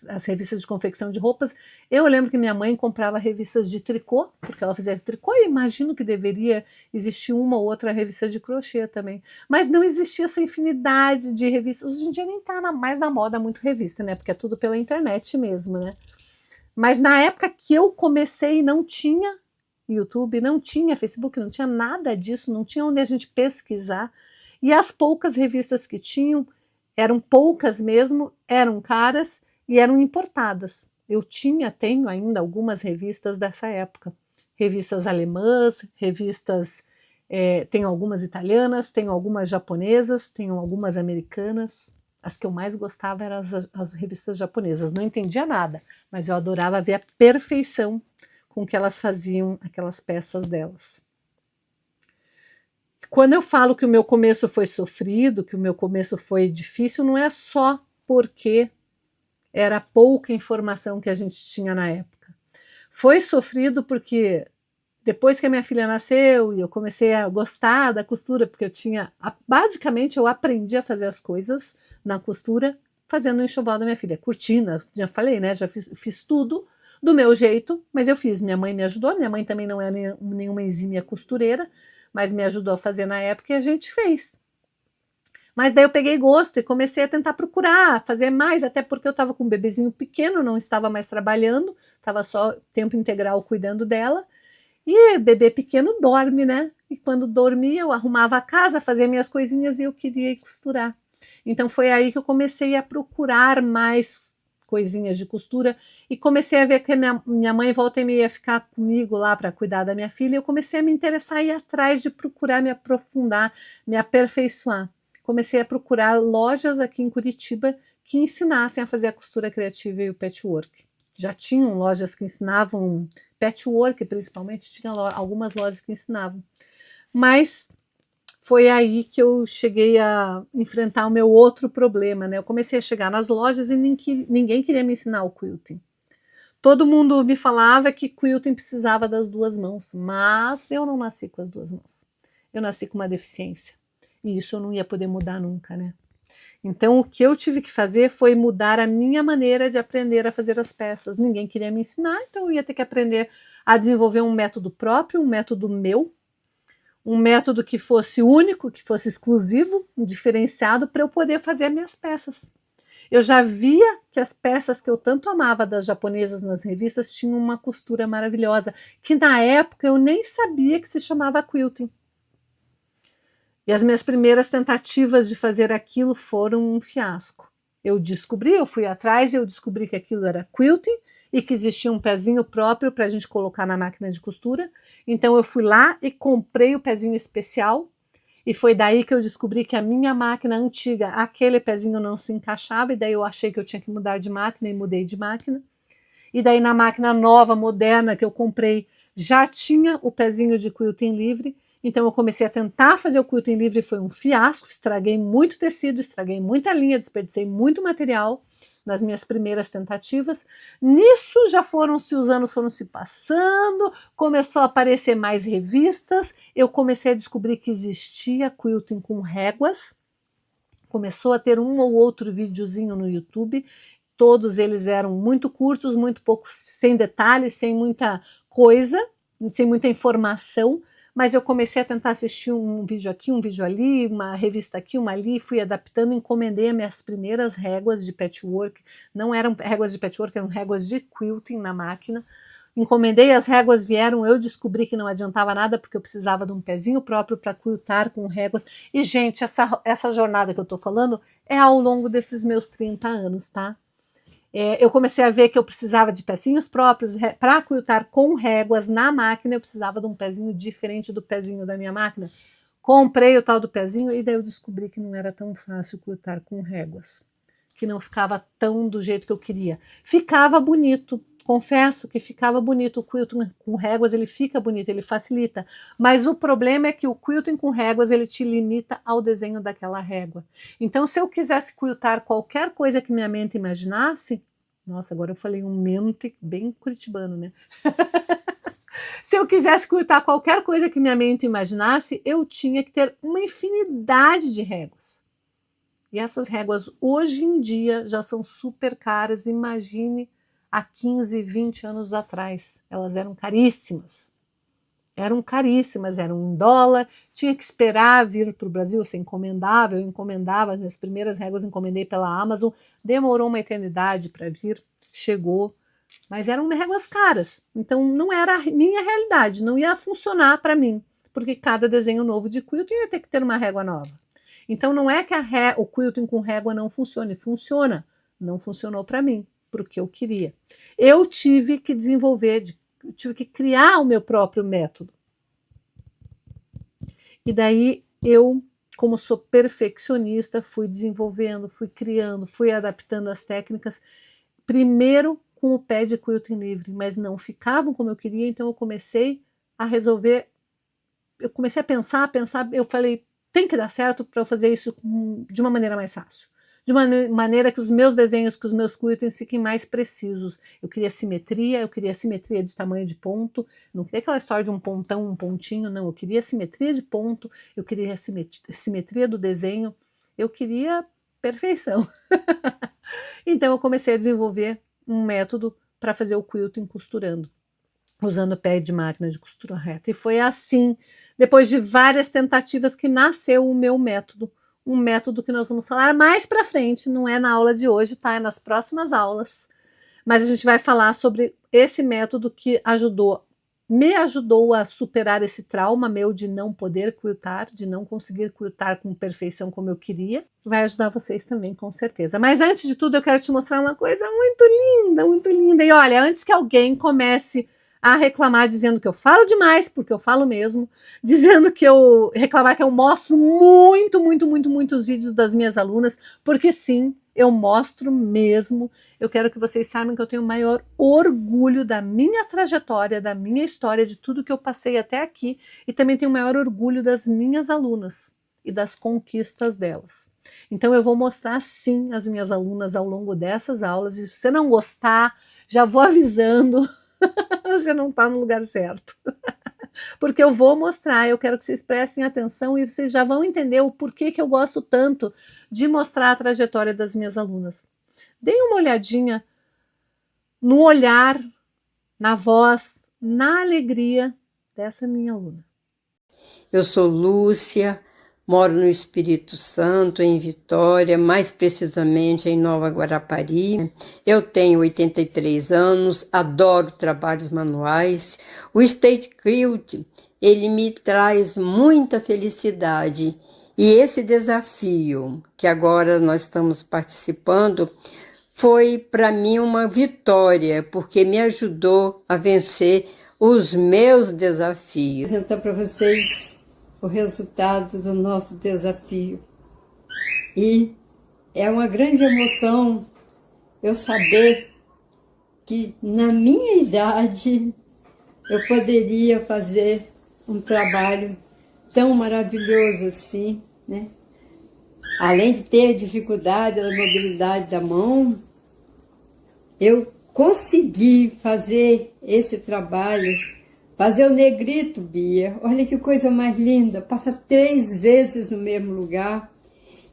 as revistas de confecção de roupas. Eu lembro que minha mãe comprava revistas de tricô, porque ela fazia tricô, e imagino que deveria existir uma ou outra revista de crochê também. Mas não existia essa infinidade de revistas. Hoje em dia nem está mais na moda muito revista, né? Porque é tudo pela internet mesmo, né? Mas na época que eu comecei, não tinha YouTube, não tinha Facebook, não tinha nada disso, não tinha onde a gente pesquisar. E as poucas revistas que tinham, eram poucas mesmo, eram caras e eram importadas. Eu tenho ainda algumas revistas dessa época. Revistas alemãs, revistas, tenho algumas italianas, tenho algumas japonesas, tenho algumas americanas. As que eu mais gostava eram as revistas japonesas. Não entendia nada, mas eu adorava ver a perfeição com que elas faziam aquelas peças delas. Quando eu falo que o meu começo foi sofrido, que o meu começo foi difícil, não é só porque era pouca informação que a gente tinha na época. Foi sofrido porque depois que a minha filha nasceu e eu comecei a gostar da costura, porque basicamente eu aprendi a fazer as coisas na costura fazendo o enxoval da minha filha. Cortinas, já falei, né? Já fiz tudo do meu jeito, mas eu fiz. Minha mãe me ajudou, minha mãe também não é nenhuma exímia costureira, mas me ajudou a fazer na época e a gente fez. Mas daí eu peguei gosto e comecei a tentar procurar, fazer mais, até porque eu estava com um bebezinho pequeno, não estava mais trabalhando, estava só tempo integral cuidando dela. E bebê pequeno dorme, né? E quando dormia, eu arrumava a casa, fazia minhas coisinhas e eu queria ir costurar. Então foi aí que eu comecei a procurar mais coisinhas de costura e comecei a ver que minha mãe volta e meia ia ficar comigo lá para cuidar da minha filha. Eu comecei a me interessar e ir atrás de procurar me aprofundar, me aperfeiçoar. Comecei a procurar lojas aqui em Curitiba que ensinassem a fazer a costura criativa e o patchwork. Já tinham lojas que ensinavam patchwork, principalmente, tinha algumas lojas que ensinavam. Mas foi aí que eu cheguei a enfrentar o meu outro problema, né? Eu comecei a chegar nas lojas e ninguém queria me ensinar o quilting. Todo mundo me falava que quilting precisava das duas mãos, mas eu não nasci com as duas mãos. Eu nasci com uma deficiência. E isso eu não ia poder mudar nunca, né? Então, o que eu tive que fazer foi mudar a minha maneira de aprender a fazer as peças. Ninguém queria me ensinar, então eu ia ter que aprender a desenvolver um método próprio, um método meu, um método que fosse único, que fosse exclusivo, diferenciado, para eu poder fazer as minhas peças. Eu já via que as peças que eu tanto amava das japonesas nas revistas tinham uma costura maravilhosa, que na época eu nem sabia que se chamava quilting. E as minhas primeiras tentativas de fazer aquilo foram um fiasco. Eu fui atrás e eu descobri que aquilo era quilting e que existia um pezinho próprio para a gente colocar na máquina de costura. Então eu fui lá e comprei o pezinho especial e foi daí que eu descobri que a minha máquina antiga, aquele pezinho não se encaixava e daí eu achei que eu tinha que mudar de máquina e mudei de máquina. E daí na máquina nova, moderna que eu comprei, já tinha o pezinho de quilting livre. Então eu comecei a tentar fazer o quilting livre e foi um fiasco, estraguei muito tecido, estraguei muita linha, desperdicei muito material nas minhas primeiras tentativas. Nisso os anos foram se passando, começou a aparecer mais revistas, eu comecei a descobrir que existia quilting com réguas, começou a ter um ou outro videozinho no YouTube, todos eles eram muito curtos, muito poucos, sem detalhes, sem muita coisa, sem muita informação, mas eu comecei a tentar assistir um vídeo aqui, um vídeo ali, uma revista aqui, uma ali, fui adaptando, encomendei as minhas primeiras réguas de patchwork, não eram réguas de patchwork, eram réguas de quilting na máquina. Encomendei, as réguas vieram, eu descobri que não adiantava nada, porque eu precisava de um pezinho próprio para quiltar com réguas. E, gente, essa jornada que eu tô falando é ao longo desses meus 30 anos, tá? Eu comecei a ver que eu precisava de pezinhos próprios para quiltar com réguas na máquina. Eu precisava de um pezinho diferente do pezinho da minha máquina. Comprei o tal do pezinho e daí eu descobri que não era tão fácil quiltar com réguas, que não ficava tão do jeito que eu queria. Ficava bonito, confesso que ficava bonito. O quilting com réguas, ele fica bonito, ele facilita, mas o problema é que o quilting com réguas, ele te limita ao desenho daquela régua. Então, se eu quisesse quiltar qualquer coisa que minha mente imaginasse, nossa, agora eu falei um mente bem curitibano, né? Se eu quisesse quiltar qualquer coisa que minha mente imaginasse, eu tinha que ter uma infinidade de réguas. E essas réguas, hoje em dia, já são super caras. Imagine há 15, 20 anos atrás. Elas eram caríssimas. Eram caríssimas, eram $1. Tinha que esperar vir para o Brasil, você encomendava. Eu encomendava, as minhas primeiras réguas encomendei pela Amazon. Demorou uma eternidade para vir, chegou. Mas eram réguas caras. Então não era a minha realidade, não ia funcionar para mim. Porque cada desenho novo de quilting ia ter que ter uma régua nova. Então não é que o quilting com régua não funcione, funciona. Não funcionou para mim, porque eu queria. Eu tive que desenvolver, tive que criar o meu próprio método. E daí eu, como sou perfeccionista, fui desenvolvendo, fui criando, fui adaptando as técnicas, primeiro com o pé de quilting livre, mas não ficavam como eu queria, então eu comecei a resolver, eu comecei a pensar, eu falei, tem que dar certo para eu fazer isso de uma maneira mais fácil. De uma maneira que os meus desenhos, que os meus quiltings fiquem mais precisos. Eu queria simetria de tamanho de ponto, não queria aquela história de um pontão, um pontinho, não, eu queria simetria de ponto, eu queria simetria do desenho, eu queria perfeição. Então eu comecei a desenvolver um método para fazer o quilting costurando, usando pé de máquina de costura reta. E foi assim, depois de várias tentativas, que nasceu o meu método. Um método que nós vamos falar mais para frente, não é na aula de hoje, tá? É nas próximas aulas. Mas a gente vai falar sobre esse método que me ajudou a superar esse trauma meu de não poder quiltar, de não conseguir quiltar com perfeição como eu queria. Vai ajudar vocês também, com certeza. Mas antes de tudo, eu quero te mostrar uma coisa muito linda, muito linda. E olha, antes que alguém comece a reclamar dizendo que eu falo demais, porque eu falo mesmo, dizendo que reclamar que eu mostro muitos vídeos das minhas alunas, porque sim, eu mostro mesmo. Eu quero que vocês saibam que eu tenho o maior orgulho da minha trajetória, da minha história, de tudo que eu passei até aqui, e também tenho o maior orgulho das minhas alunas e das conquistas delas. Então eu vou mostrar sim as minhas alunas ao longo dessas aulas, e se você não gostar, já vou avisando, você não está no lugar certo. Porque eu vou mostrar, eu quero que vocês prestem atenção e vocês já vão entender o porquê que eu gosto tanto de mostrar a trajetória das minhas alunas. Deem uma olhadinha no olhar, na voz, na alegria dessa minha aluna. Eu sou Lúcia, moro no Espírito Santo, em Vitória, mais precisamente em Nova Guarapari. Eu tenho 83 anos, adoro trabalhos manuais. O State Quilt, ele me traz muita felicidade. E esse desafio que agora nós estamos participando foi para mim uma vitória, porque me ajudou a vencer os meus desafios. Vou apresentar para vocês o resultado do nosso desafio. E é uma grande emoção eu saber que na minha idade eu poderia fazer um trabalho tão maravilhoso assim, né? Além de ter dificuldade da mobilidade da mão, eu consegui fazer esse trabalho. Fazer o negrito, Bia, olha que coisa mais linda, passa 3 vezes no mesmo lugar.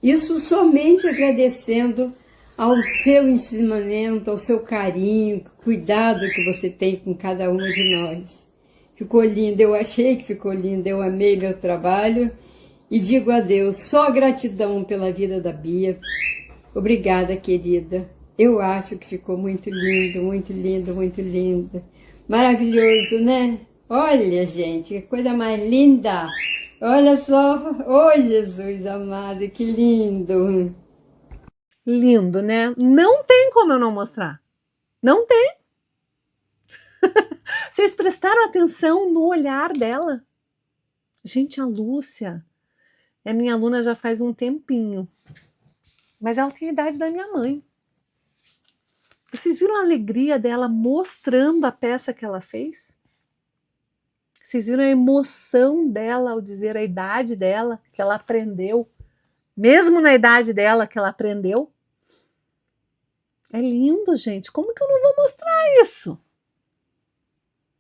Isso somente agradecendo ao seu ensinamento, ao seu carinho, cuidado que você tem com cada uma de nós. Ficou lindo, eu achei que ficou lindo, eu amei meu trabalho e digo a Deus, só gratidão pela vida da Bia. Obrigada, querida. Eu acho que ficou muito lindo, muito lindo, muito lindo. Maravilhoso, né? Olha, gente, que coisa mais linda. Olha só. Oh, Jesus amado, que lindo. Lindo, né? Não tem como eu não mostrar. Não tem. Vocês prestaram atenção no olhar dela? Gente, a Lúcia é minha aluna já faz um tempinho. Mas ela tem a idade da minha mãe. Vocês viram a alegria dela mostrando a peça que ela fez? Vocês viram a emoção dela ao dizer a idade dela, que ela aprendeu? Mesmo na idade dela que ela aprendeu? É lindo, gente. Como que eu não vou mostrar isso?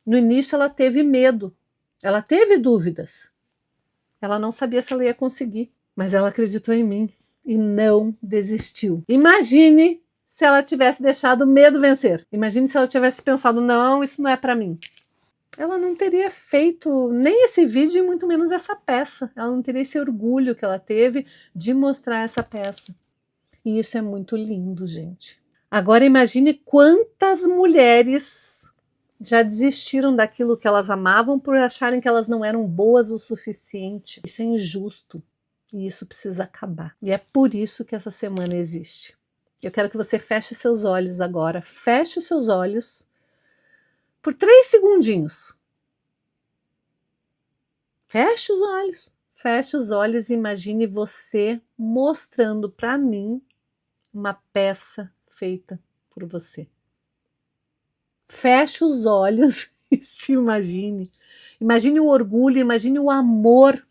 No início ela teve medo, ela teve dúvidas. Ela não sabia se ela ia conseguir, mas ela acreditou em mim e não desistiu. Imagine se ela tivesse deixado o medo vencer. Imagine se ela tivesse pensado, não, isso não é para mim. Ela não teria feito nem esse vídeo e muito menos essa peça. Ela não teria esse orgulho que ela teve de mostrar essa peça. E isso é muito lindo, gente. Agora imagine quantas mulheres já desistiram daquilo que elas amavam por acharem que elas não eram boas o suficiente. Isso é injusto e isso precisa acabar. E é por isso que essa semana existe. Eu quero que você feche seus olhos agora. Feche os seus olhos por 3 segundinhos. Feche os olhos. Feche os olhos e imagine você mostrando para mim uma peça feita por você. Feche os olhos e se imagine. Imagine o orgulho, imagine o amor.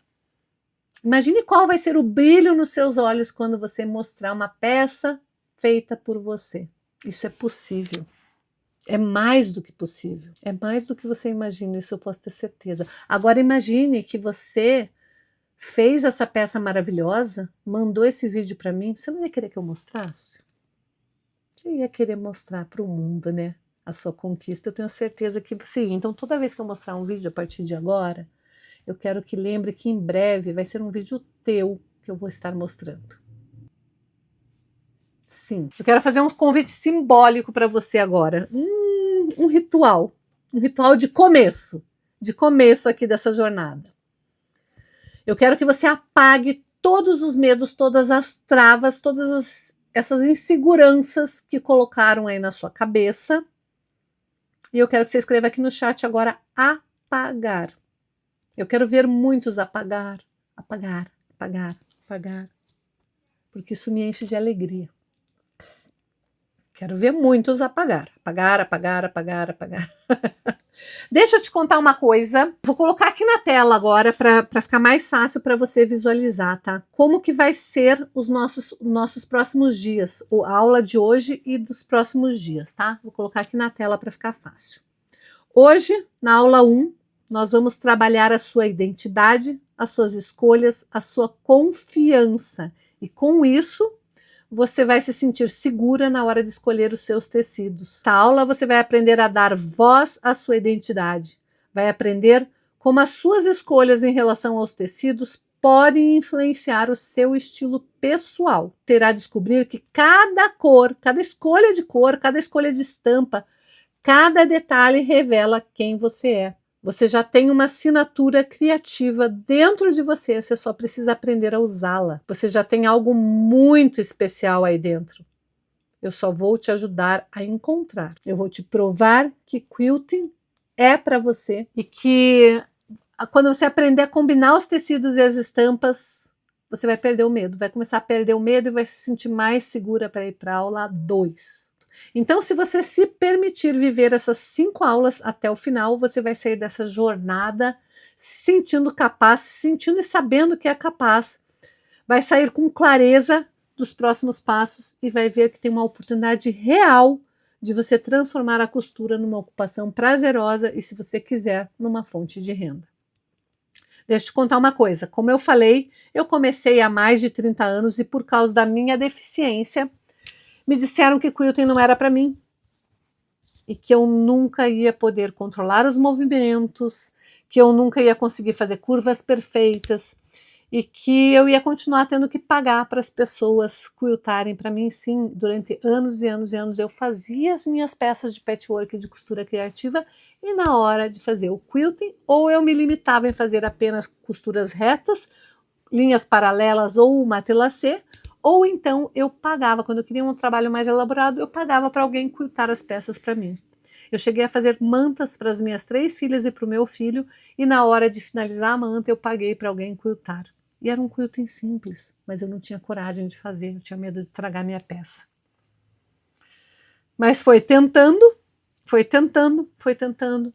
Imagine qual vai ser o brilho nos seus olhos quando você mostrar uma peça feita por você. Isso é possível. É mais do que possível. É mais do que você imagina, isso eu posso ter certeza. Agora imagine que você fez essa peça maravilhosa, mandou esse vídeo para mim. Você não ia querer que eu mostrasse? Você ia querer mostrar para o mundo, né? A sua conquista, eu tenho certeza que sim. Então, toda vez que eu mostrar um vídeo a partir de agora, eu quero que lembre que em breve vai ser um vídeo teu que eu vou estar mostrando. Sim, eu quero fazer um convite simbólico para você agora. Um ritual de começo aqui dessa jornada. Eu quero que você apague todos os medos, todas as travas, essas inseguranças que colocaram aí na sua cabeça. E eu quero que você escreva aqui no chat agora, apagar. Eu quero ver muitos apagar, apagar, apagar, apagar. Porque isso me enche de alegria. Quero ver muitos apagar, apagar, apagar, apagar, apagar. Deixa eu te contar uma coisa. Vou colocar aqui na tela agora para ficar mais fácil para você visualizar, tá? Como que vai ser os nossos próximos dias, a aula de hoje e dos próximos dias, tá? Vou colocar aqui na tela para ficar fácil. Hoje, na aula 1, nós vamos trabalhar a sua identidade, as suas escolhas, a sua confiança. E com isso, você vai se sentir segura na hora de escolher os seus tecidos. Nessa aula você vai aprender a dar voz à sua identidade. Vai aprender como as suas escolhas em relação aos tecidos podem influenciar o seu estilo pessoal. Terá descobrir que cada cor, cada escolha de cor, cada escolha de estampa, cada detalhe revela quem você é. Você já tem uma assinatura criativa dentro de você só precisa aprender a usá-la. Você já tem algo muito especial aí dentro. Eu só vou te ajudar a encontrar. Eu vou te provar que quilting é para você e que quando você aprender a combinar os tecidos e as estampas, você vai perder o medo. Vai começar a perder o medo e vai se sentir mais segura para ir para a aula 2. Então, se você se permitir viver essas 5 aulas até o final, você vai sair dessa jornada se sentindo capaz, se sentindo e sabendo que é capaz. Vai sair com clareza dos próximos passos e vai ver que tem uma oportunidade real de você transformar a costura numa ocupação prazerosa e, se você quiser, numa fonte de renda. Deixa eu te contar uma coisa. Como eu falei, eu comecei há mais de 30 anos e, por causa da minha deficiência, me disseram que quilting não era para mim. e que eu nunca ia poder controlar os movimentos, que eu nunca ia conseguir fazer curvas perfeitas e que eu ia continuar tendo que pagar para as pessoas quiltarem para mim. Sim, durante anos e anos e anos eu fazia as minhas peças de patchwork de costura criativa e na hora de fazer o quilting, ou eu me limitava em fazer apenas costuras retas, linhas paralelas ou matelacê, ou então eu pagava, quando eu queria um trabalho mais elaborado, eu pagava para alguém quiltar as peças para mim. Eu cheguei a fazer mantas para as minhas 3 filhas e para o meu filho, e na hora de finalizar a manta eu paguei para alguém quiltar. E era um quilting simples, mas eu não tinha coragem de fazer, eu tinha medo de estragar minha peça. Mas foi tentando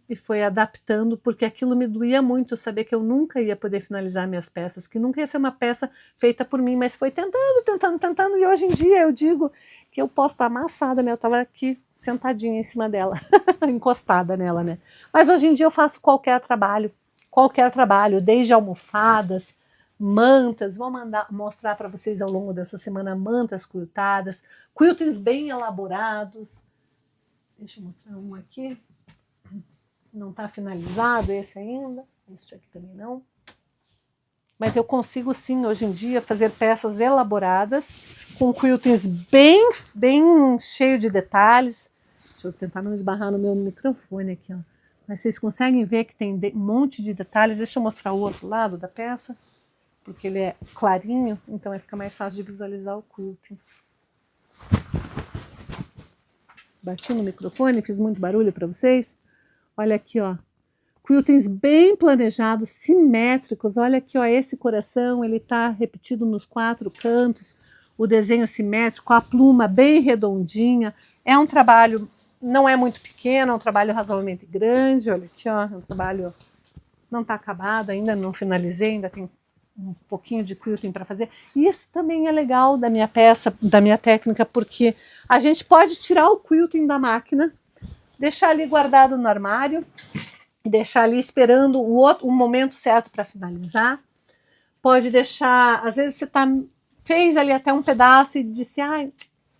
e foi adaptando, porque aquilo me doía muito, eu sabia que eu nunca ia poder finalizar minhas peças, que nunca ia ser uma peça feita por mim, mas foi tentando, e hoje em dia eu digo que eu posso estar amassada, né? Eu estava aqui sentadinha em cima dela, encostada nela, né? Mas hoje em dia eu faço qualquer trabalho, desde almofadas, mantas, vou mostrar para vocês ao longo dessa semana mantas quiltadas, quiltings bem elaborados. Deixa eu mostrar um aqui, não está finalizado esse ainda, este aqui também não. Mas eu consigo sim, hoje em dia, fazer peças elaboradas, com quiltings bem cheio de detalhes. Deixa eu tentar não esbarrar no meu microfone aqui, ó. Mas vocês conseguem ver que tem um monte de detalhes. Deixa eu mostrar o outro lado da peça, porque ele é clarinho, então fica mais fácil de visualizar o quilting. Bati no microfone, fiz muito barulho para vocês. Olha aqui, ó. Quiltings bem planejados, simétricos. Olha aqui, ó, esse coração, ele tá repetido nos 4 cantos. O desenho simétrico, a pluma bem redondinha. É um trabalho, não é muito pequeno, é um trabalho razoavelmente grande. Olha aqui, ó, o trabalho não tá acabado, ainda não finalizei, ainda tem um pouquinho de quilting para fazer. E isso também é legal da minha peça, da minha técnica, porque a gente pode tirar o quilting da máquina, deixar ali guardado no armário, deixar ali esperando o momento certo para finalizar. Pode deixar, às vezes você fez ali até um pedaço e disse, ai,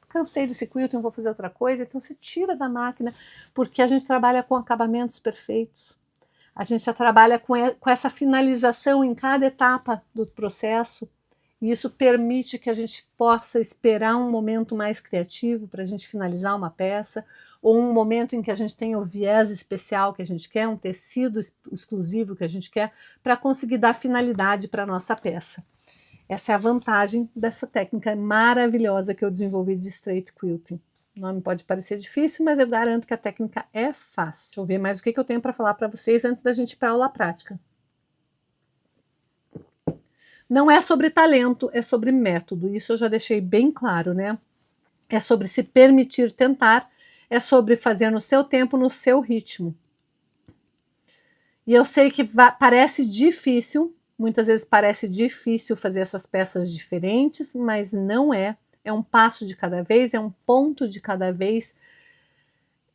cansei desse quilting, vou fazer outra coisa. Então você tira da máquina, porque a gente trabalha com acabamentos perfeitos. A gente já trabalha com essa finalização em cada etapa do processo, e isso permite que a gente possa esperar um momento mais criativo para a gente finalizar uma peça, ou um momento em que a gente tem o viés especial que a gente quer, um tecido exclusivo que a gente quer, para conseguir dar finalidade para a nossa peça. Essa é a vantagem dessa técnica maravilhosa que eu desenvolvi de straight quilting. O nome pode parecer difícil, mas eu garanto que a técnica é fácil. Deixa eu ver mais o que eu tenho para falar para vocês antes da gente ir para a aula prática. Não é sobre talento, é sobre método. Isso eu já deixei bem claro, né? É sobre se permitir tentar, é sobre fazer no seu tempo, no seu ritmo. E eu sei que parece difícil, muitas vezes parece difícil fazer essas peças diferentes, mas não é. É um passo de cada vez, é um ponto de cada vez.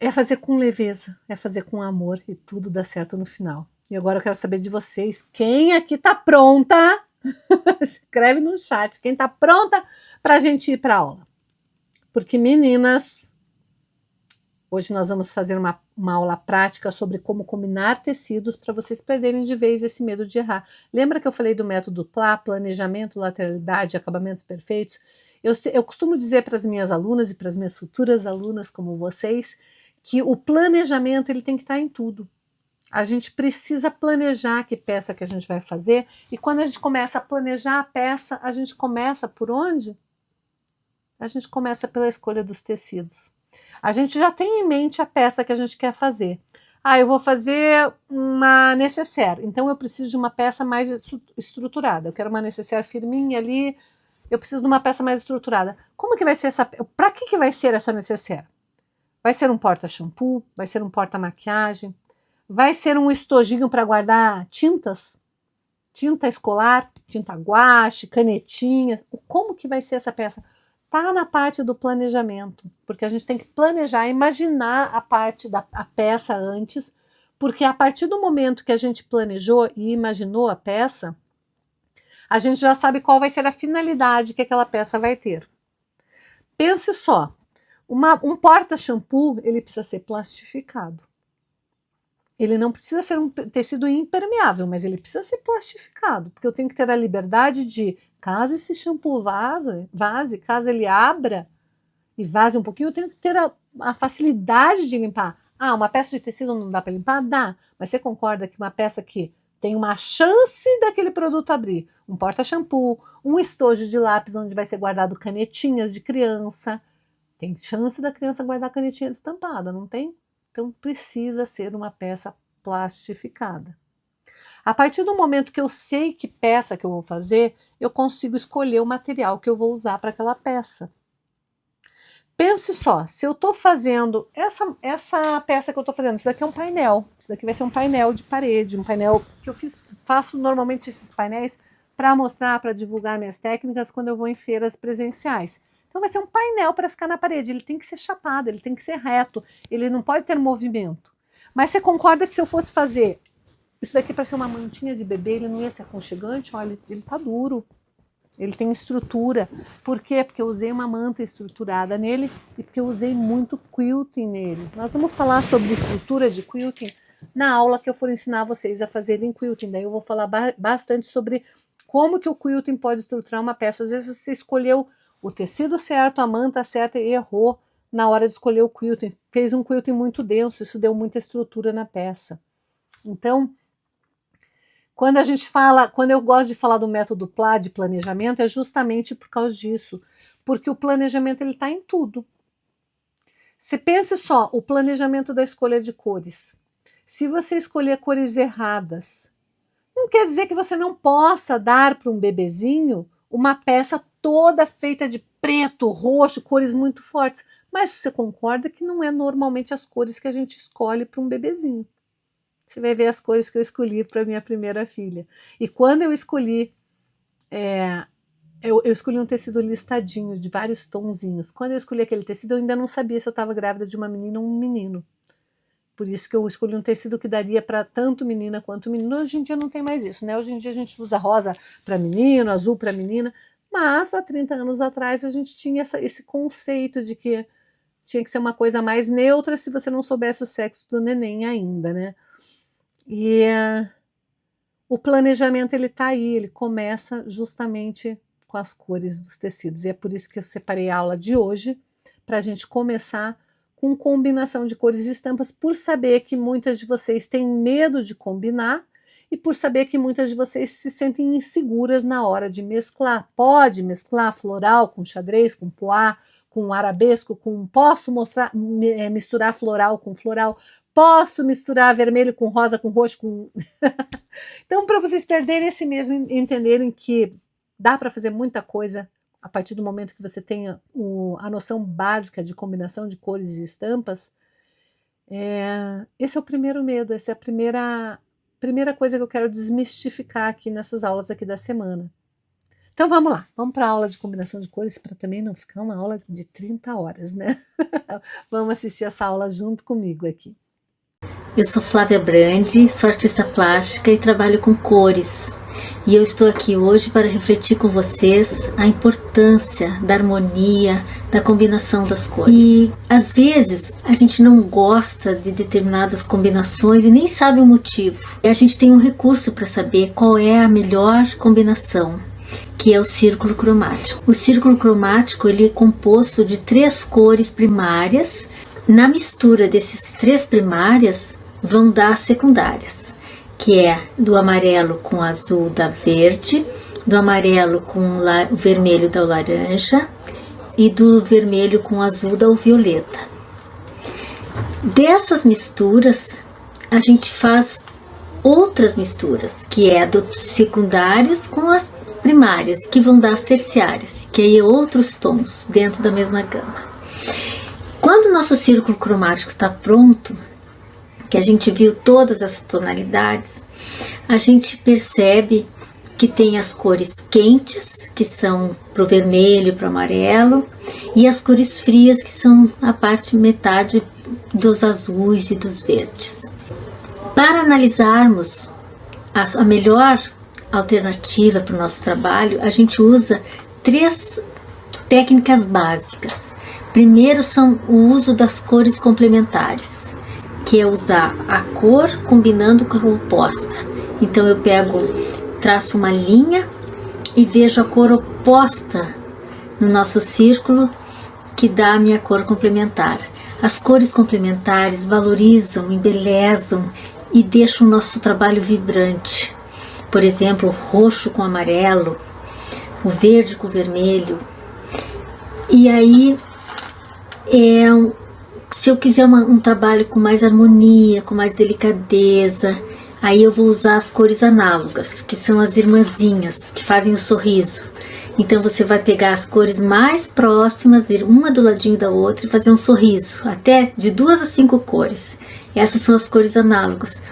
É fazer com leveza, é fazer com amor e tudo dá certo no final. E agora eu quero saber de vocês, quem aqui tá pronta? Escreve no chat, quem tá pronta pra gente ir pra aula. Porque meninas, hoje nós vamos fazer uma aula prática sobre como combinar tecidos para vocês perderem de vez esse medo de errar. Lembra que eu falei do método PLA, planejamento, lateralidade, acabamentos perfeitos? Eu costumo dizer para as minhas alunas e para as minhas futuras alunas como vocês, que o planejamento ele tem que estar em tudo. A gente precisa planejar que peça que a gente vai fazer, e quando a gente começa a planejar a peça, a gente começa por onde? A gente começa pela escolha dos tecidos. A gente já tem em mente a peça que a gente quer fazer. Ah, eu vou fazer uma nécessaire, então eu preciso de uma peça mais estruturada. Eu quero uma nécessaire firminha ali, eu preciso de uma peça mais estruturada. Como que vai ser essa? Para que vai ser essa nécessaire? Vai ser um porta-shampoo? Vai ser um porta-maquiagem? Vai ser um estojinho para guardar tintas? Tinta escolar, tinta guache, canetinha. Como que vai ser essa peça? Tá na parte do planejamento, porque a gente tem que planejar, imaginar a parte da peça antes, porque a partir do momento que a gente planejou e imaginou a peça, a gente já sabe qual vai ser a finalidade que aquela peça vai ter. Pense só, Um porta-shampoo, ele precisa ser plastificado. Ele não precisa ser um tecido impermeável, mas ele precisa ser plastificado, porque eu tenho que ter a liberdade de, caso esse shampoo vaze, caso ele abra e vaze um pouquinho, eu tenho que ter a facilidade de limpar. Ah, uma peça de tecido não dá para limpar? Dá, mas você concorda que uma peça que tem uma chance daquele produto abrir, um porta-shampoo, um estojo de lápis onde vai ser guardado canetinhas de criança, tem chance da criança guardar canetinha estampada, não tem? Então precisa ser uma peça plastificada. A partir do momento que eu sei que peça que eu vou fazer, eu consigo escolher o material que eu vou usar para aquela peça. Pense só, se eu estou fazendo essa peça que eu estou fazendo, isso daqui é um painel, isso daqui vai ser um painel de parede, um painel que eu faço normalmente esses painéis para mostrar, para divulgar minhas técnicas quando eu vou em feiras presenciais. Então vai ser um painel para ficar na parede, ele tem que ser chapado, ele tem que ser reto, ele não pode ter movimento. Mas você concorda que se eu fosse fazer isso daqui para ser uma mantinha de bebê, ele não ia ser aconchegante? Olha, ele tá duro. Ele tem estrutura. Por quê? Porque eu usei uma manta estruturada nele e porque eu usei muito quilting nele. Nós vamos falar sobre estrutura de quilting na aula que eu for ensinar vocês a fazerem quilting. Daí eu vou falar bastante sobre como que o quilting pode estruturar uma peça. Às vezes você escolheu o tecido certo, a manta certa e errou na hora de escolher o quilting. Fez um quilting muito denso, isso deu muita estrutura na peça. Então, quando eu gosto de falar do método PLA de planejamento, é justamente por causa disso, porque o planejamento ele está em tudo. Se pense só, o planejamento da escolha de cores. Se você escolher cores erradas, não quer dizer que você não possa dar para um bebezinho uma peça toda feita de preto, roxo, cores muito fortes, mas você concorda que não é normalmente as cores que a gente escolhe para um bebezinho. Você vai ver as cores que eu escolhi para minha primeira filha. E quando eu escolhi, eu escolhi um tecido listadinho, de vários tonzinhos. Quando eu escolhi aquele tecido, eu ainda não sabia se eu estava grávida de uma menina ou um menino. Por isso que eu escolhi um tecido que daria para tanto menina quanto menino. Hoje em dia não tem mais isso, né? Hoje em dia a gente usa rosa para menino, azul para menina. Mas há 30 anos atrás a gente tinha esse conceito de que tinha que ser uma coisa mais neutra se você não soubesse o sexo do neném ainda, né? E o planejamento ele tá aí, ele começa justamente com as cores dos tecidos. E é por isso que eu separei a aula de hoje, para a gente começar com combinação de cores e estampas, por saber que muitas de vocês têm medo de combinar e por saber que muitas de vocês se sentem inseguras na hora de mesclar. Pode mesclar floral com xadrez, com poá, com arabesco, posso misturar floral com floral, posso misturar vermelho com rosa, com roxo, com... Então, para vocês perderem esse mesmo, entenderem que dá para fazer muita coisa a partir do momento que você tenha a noção básica de combinação de cores e estampas, esse é o primeiro medo, essa é a primeira coisa que eu quero desmistificar aqui nessas aulas aqui da semana. Então vamos lá, vamos para a aula de combinação de cores, para também não ficar uma aula de 30 horas, né? Vamos assistir essa aula junto comigo aqui. Eu sou Flávia Brandi, sou artista plástica e trabalho com cores. E eu estou aqui hoje para refletir com vocês a importância da harmonia, da combinação das cores. E às vezes a gente não gosta de determinadas combinações e nem sabe o motivo. E a gente tem um recurso para saber qual é a melhor combinação, que é o círculo cromático. O círculo cromático ele é composto de 3 cores primárias. Na mistura desses 3 primárias vão dar as secundárias, que é do amarelo com azul da verde, do amarelo com o vermelho da laranja e do vermelho com azul da violeta. Dessas misturas a gente faz outras misturas, que é dos secundários com as primárias, que vão dar as terciárias, que aí é outros tons dentro da mesma gama. Quando o nosso círculo cromático está pronto, que a gente viu todas as tonalidades, a gente percebe que tem as cores quentes, que são para o vermelho e para o amarelo, e as cores frias, que são a metade dos azuis e dos verdes. Para analisarmos a melhor alternativa para o nosso trabalho, a gente usa 3 técnicas básicas. Primeiro são o uso das cores complementares, que é usar a cor combinando com a oposta. Então eu traço uma linha e vejo a cor oposta no nosso círculo, que dá a minha cor complementar. As cores complementares valorizam, embelezam e deixam o nosso trabalho vibrante. Por exemplo, o roxo com amarelo, o verde com vermelho. E aí, se eu quiser um trabalho com mais harmonia, com mais delicadeza, aí eu vou usar as cores análogas, que são as irmãzinhas, que fazem o sorriso. Então você vai pegar as cores mais próximas, ir uma do ladinho da outra e fazer um sorriso, até de 2 a 5 cores. Essas são as cores análogas.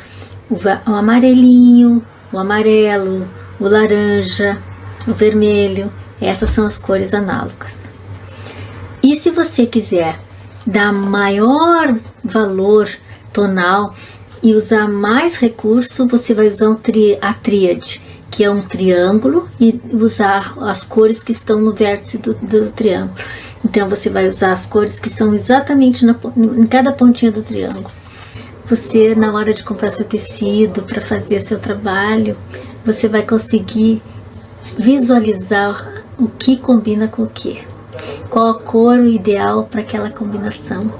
O amarelinho, o amarelo, o laranja, o vermelho, essas são as cores análogas. E se você quiser dar maior valor tonal e usar mais recurso, você vai usar a tríade, que é um triângulo, e usar as cores que estão no vértice do triângulo. Então você vai usar as cores que estão exatamente em cada pontinha do triângulo. Você, na hora de comprar seu tecido para fazer seu trabalho, você vai conseguir visualizar o que combina com o que, qual a cor ideal para aquela combinação,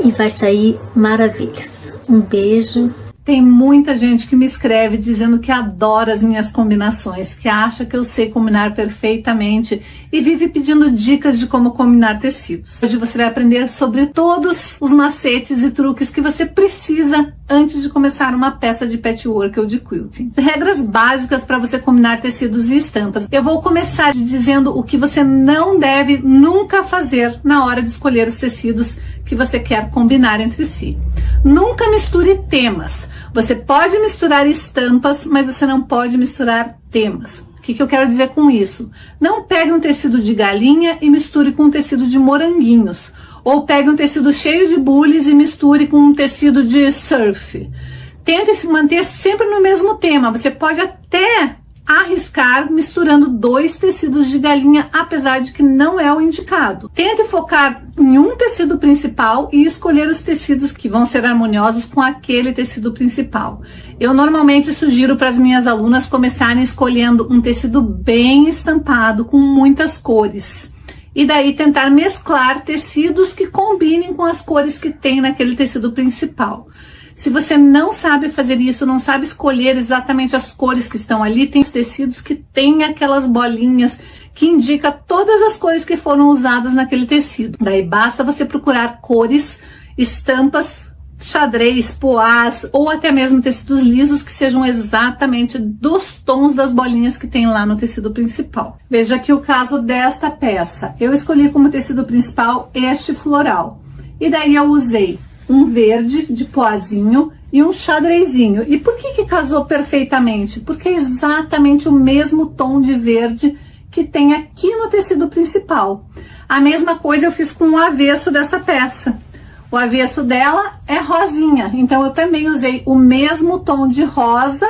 e vai sair maravilhas. Um beijo. Tem muita gente que me escreve dizendo que adora as minhas combinações, que acha que eu sei combinar perfeitamente e vive pedindo dicas de como combinar tecidos. Hoje você vai aprender sobre todos os macetes e truques que você precisa antes de começar uma peça de patchwork ou de quilting. Regras básicas para você combinar tecidos e estampas. Eu vou começar dizendo o que você não deve nunca fazer na hora de escolher os tecidos que você quer combinar entre si. Nunca misture temas. Você pode misturar estampas, mas você não pode misturar temas. O que eu quero dizer com isso? Não pegue um tecido de galinha e misture com um tecido de moranguinhos. Ou pegue um tecido cheio de bules e misture com um tecido de surf. Tente se manter sempre no mesmo tema. Você pode até arriscar misturando 2 tecidos de galinha, apesar de que não é o indicado. Tente focar em um tecido principal e escolher os tecidos que vão ser harmoniosos com aquele tecido principal. Eu normalmente sugiro para as minhas alunas começarem escolhendo um tecido bem estampado, com muitas cores. E daí tentar mesclar tecidos que combinem com as cores que tem naquele tecido principal. Se você não sabe fazer isso, não sabe escolher exatamente as cores que estão ali, tem os tecidos que tem aquelas bolinhas que indica todas as cores que foram usadas naquele tecido. Daí basta você procurar cores, estampas, xadrez, poás ou até mesmo tecidos lisos que sejam exatamente dos tons das bolinhas que tem lá no tecido principal. Veja aqui o caso desta peça. Eu escolhi como tecido principal este floral. E daí eu usei um verde de poazinho e um xadrezinho. E por que casou perfeitamente? Porque é exatamente o mesmo tom de verde que tem aqui no tecido principal. A mesma coisa eu fiz com o avesso dessa peça. O avesso dela é rosinha, então eu também usei o mesmo tom de rosa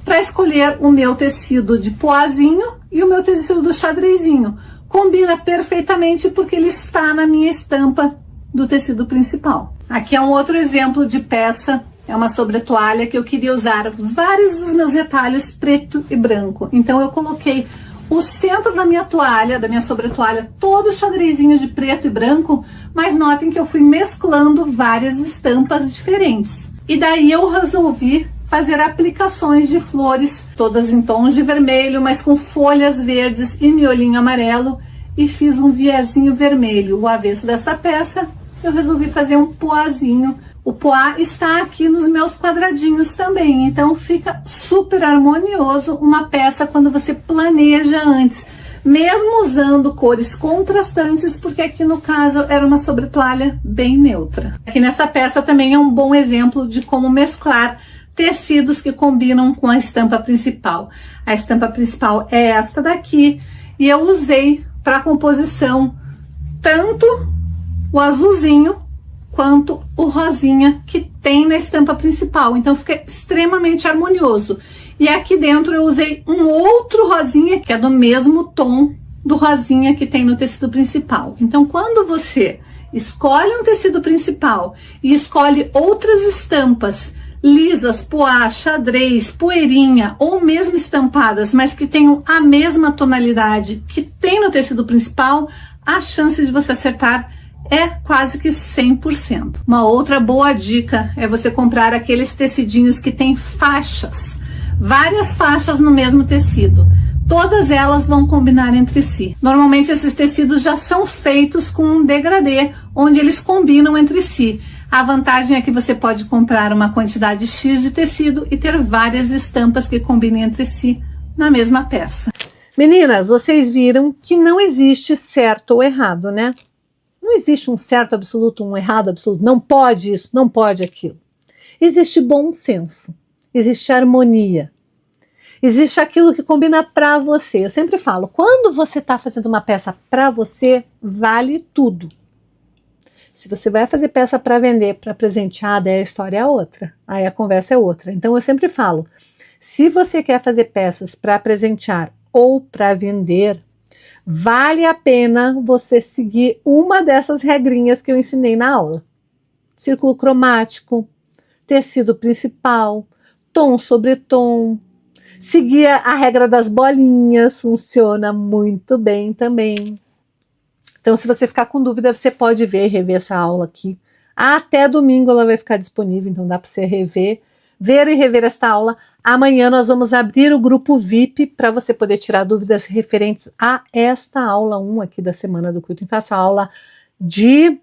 para escolher o meu tecido de poazinho e o meu tecido do xadrezinho. Combina perfeitamente porque ele está na minha estampa do tecido principal. Aqui é um outro exemplo de peça, é uma sobretoalha que eu queria usar vários dos meus retalhos preto e branco. Então eu coloquei o centro da minha toalha, da minha sobretoalha, todo xadrezinho de preto e branco, mas notem que eu fui mesclando várias estampas diferentes. E daí eu resolvi fazer aplicações de flores, todas em tons de vermelho, mas com folhas verdes e miolinho amarelo, e fiz um viezinho vermelho. O avesso dessa peça, eu resolvi fazer um poazinho. O poá está aqui nos meus quadradinhos também, então fica super harmonioso uma peça quando você planeja antes, mesmo usando cores contrastantes, porque aqui no caso era uma sobretoalha bem neutra. Aqui nessa peça também é um bom exemplo de como mesclar tecidos que combinam com a estampa principal. A estampa principal é esta daqui, e eu usei para a composição tanto o azulzinho quanto o rosinha que tem na estampa principal, então fica extremamente harmonioso. E aqui dentro eu usei um outro rosinha que é do mesmo tom do rosinha que tem no tecido principal. Então quando você escolhe um tecido principal e escolhe outras estampas lisas, poá, xadrez, poeirinha ou mesmo estampadas, mas que tenham a mesma tonalidade que tem no tecido principal, a chance de você acertar é quase que 100%. Uma outra boa dica é você comprar aqueles tecidinhos que tem faixas, várias faixas no mesmo tecido. Todas elas vão combinar entre si. Normalmente esses tecidos já são feitos com um degradê, onde eles combinam entre si. A vantagem é que você pode comprar uma quantidade X de tecido e ter várias estampas que combinem entre si na mesma peça. Meninas, vocês viram que não existe certo ou errado, né? Não existe um certo absoluto, um errado absoluto. Não pode isso, não pode aquilo. Existe bom senso, existe harmonia. Existe aquilo que combina para você. Eu sempre falo, quando você está fazendo uma peça para você, vale tudo. Se você vai fazer peça para vender, para presentear, daí a história é outra. Aí a conversa é outra. Então eu sempre falo, se você quer fazer peças para presentear ou para vender, vale a pena você seguir uma dessas regrinhas que eu ensinei na aula. Círculo cromático, tecido principal, tom sobre tom. Seguir a regra das bolinhas, funciona muito bem também. Então, se você ficar com dúvida, você pode ver e rever essa aula aqui. Até domingo ela vai ficar disponível, então dá para você ver e rever esta aula. Amanhã nós vamos abrir o grupo VIP para você poder tirar dúvidas referentes a esta aula 1 aqui da semana do Quilting Fácil, a aula de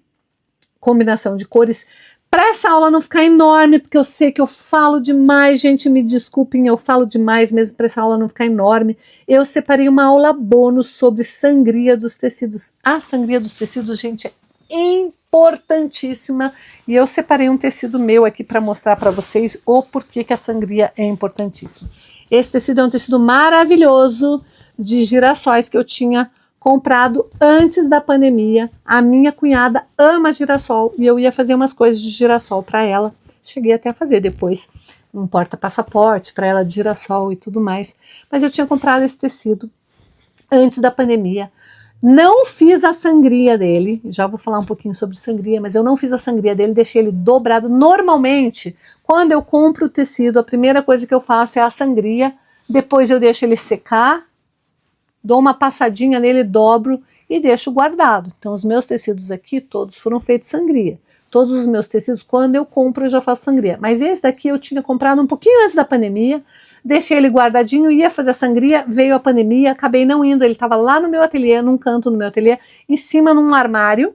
combinação de cores. Para essa aula não ficar enorme, porque eu sei que eu falo demais, gente, me desculpem, eu falo demais mesmo, para essa aula não ficar enorme, eu separei uma aula bônus sobre sangria dos tecidos. A sangria dos tecidos, gente, é importantíssima, e eu separei um tecido meu aqui para mostrar para vocês o porquê que a sangria é importantíssima. Esse tecido é um tecido maravilhoso de girassóis que eu tinha comprado antes da pandemia. A minha cunhada ama girassol e eu ia fazer umas coisas de girassol para ela. Cheguei até a fazer depois um porta-passaporte para ela de girassol e tudo mais. Mas eu tinha comprado esse tecido antes da pandemia. Não fiz a sangria dele, já vou falar um pouquinho sobre sangria, mas eu não fiz a sangria dele, deixei ele dobrado. Normalmente, quando eu compro o tecido, a primeira coisa que eu faço é a sangria, depois eu deixo ele secar, dou uma passadinha nele, dobro e deixo guardado. Então os meus tecidos aqui todos foram feitos sangria. Todos os meus tecidos, quando eu compro, eu já faço sangria. Mas esse daqui eu tinha comprado um pouquinho antes da pandemia, deixei ele guardadinho, ia fazer a sangria, veio a pandemia, acabei não indo, ele estava lá no meu ateliê, num canto no meu ateliê, em cima num armário,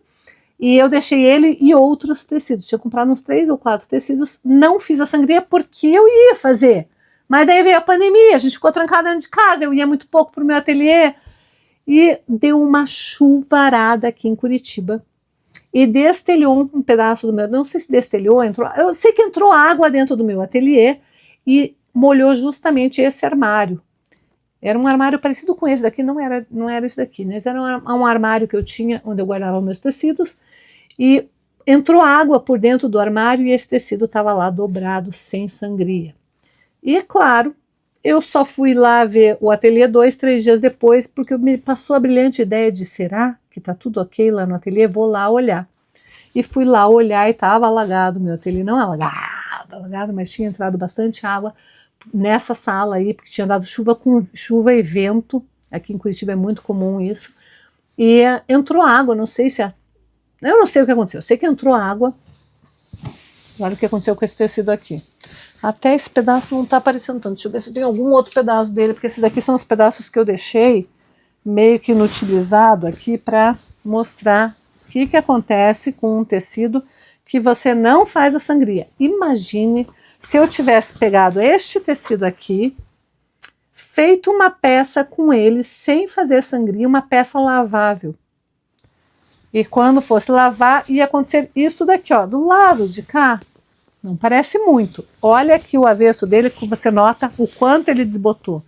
e eu deixei ele e outros tecidos. Tinha comprado uns 3 ou 4 tecidos, não fiz a sangria porque eu ia fazer. Mas daí veio a pandemia, a gente ficou trancado dentro de casa, eu ia muito pouco para o meu ateliê e deu uma chuvarada aqui em Curitiba e destelhou um pedaço do meu, não sei se destelhou, entrou, eu sei que entrou água dentro do meu ateliê e molhou justamente esse armário. Era um armário parecido com esse daqui, não era esse daqui, né? Era um armário que eu tinha onde eu guardava meus tecidos e entrou água por dentro do armário e esse tecido estava lá dobrado sem sangria. E é claro, eu só fui lá ver o ateliê 2, 3 dias depois, porque me passou a brilhante ideia de, será que tá tudo ok lá no ateliê? Vou lá olhar. E fui lá olhar e estava alagado, meu ateliê não alagado, mas tinha entrado bastante água nessa sala aí, porque tinha dado chuva e vento, aqui em Curitiba é muito comum isso, e entrou água, não sei se... eu não sei o que aconteceu, eu sei que entrou água. Olha o que aconteceu com esse tecido aqui. Até esse pedaço não está aparecendo tanto. Deixa eu ver se tem algum outro pedaço dele, porque esses daqui são os pedaços que eu deixei meio que inutilizado aqui para mostrar o que acontece com um tecido que você não faz a sangria. Imagine se eu tivesse pegado este tecido aqui, feito uma peça com ele sem fazer sangria, uma peça lavável. E quando fosse lavar, ia acontecer isso daqui, ó, do lado de cá. Não parece muito. Olha aqui o avesso dele, que você nota o quanto ele desbotou.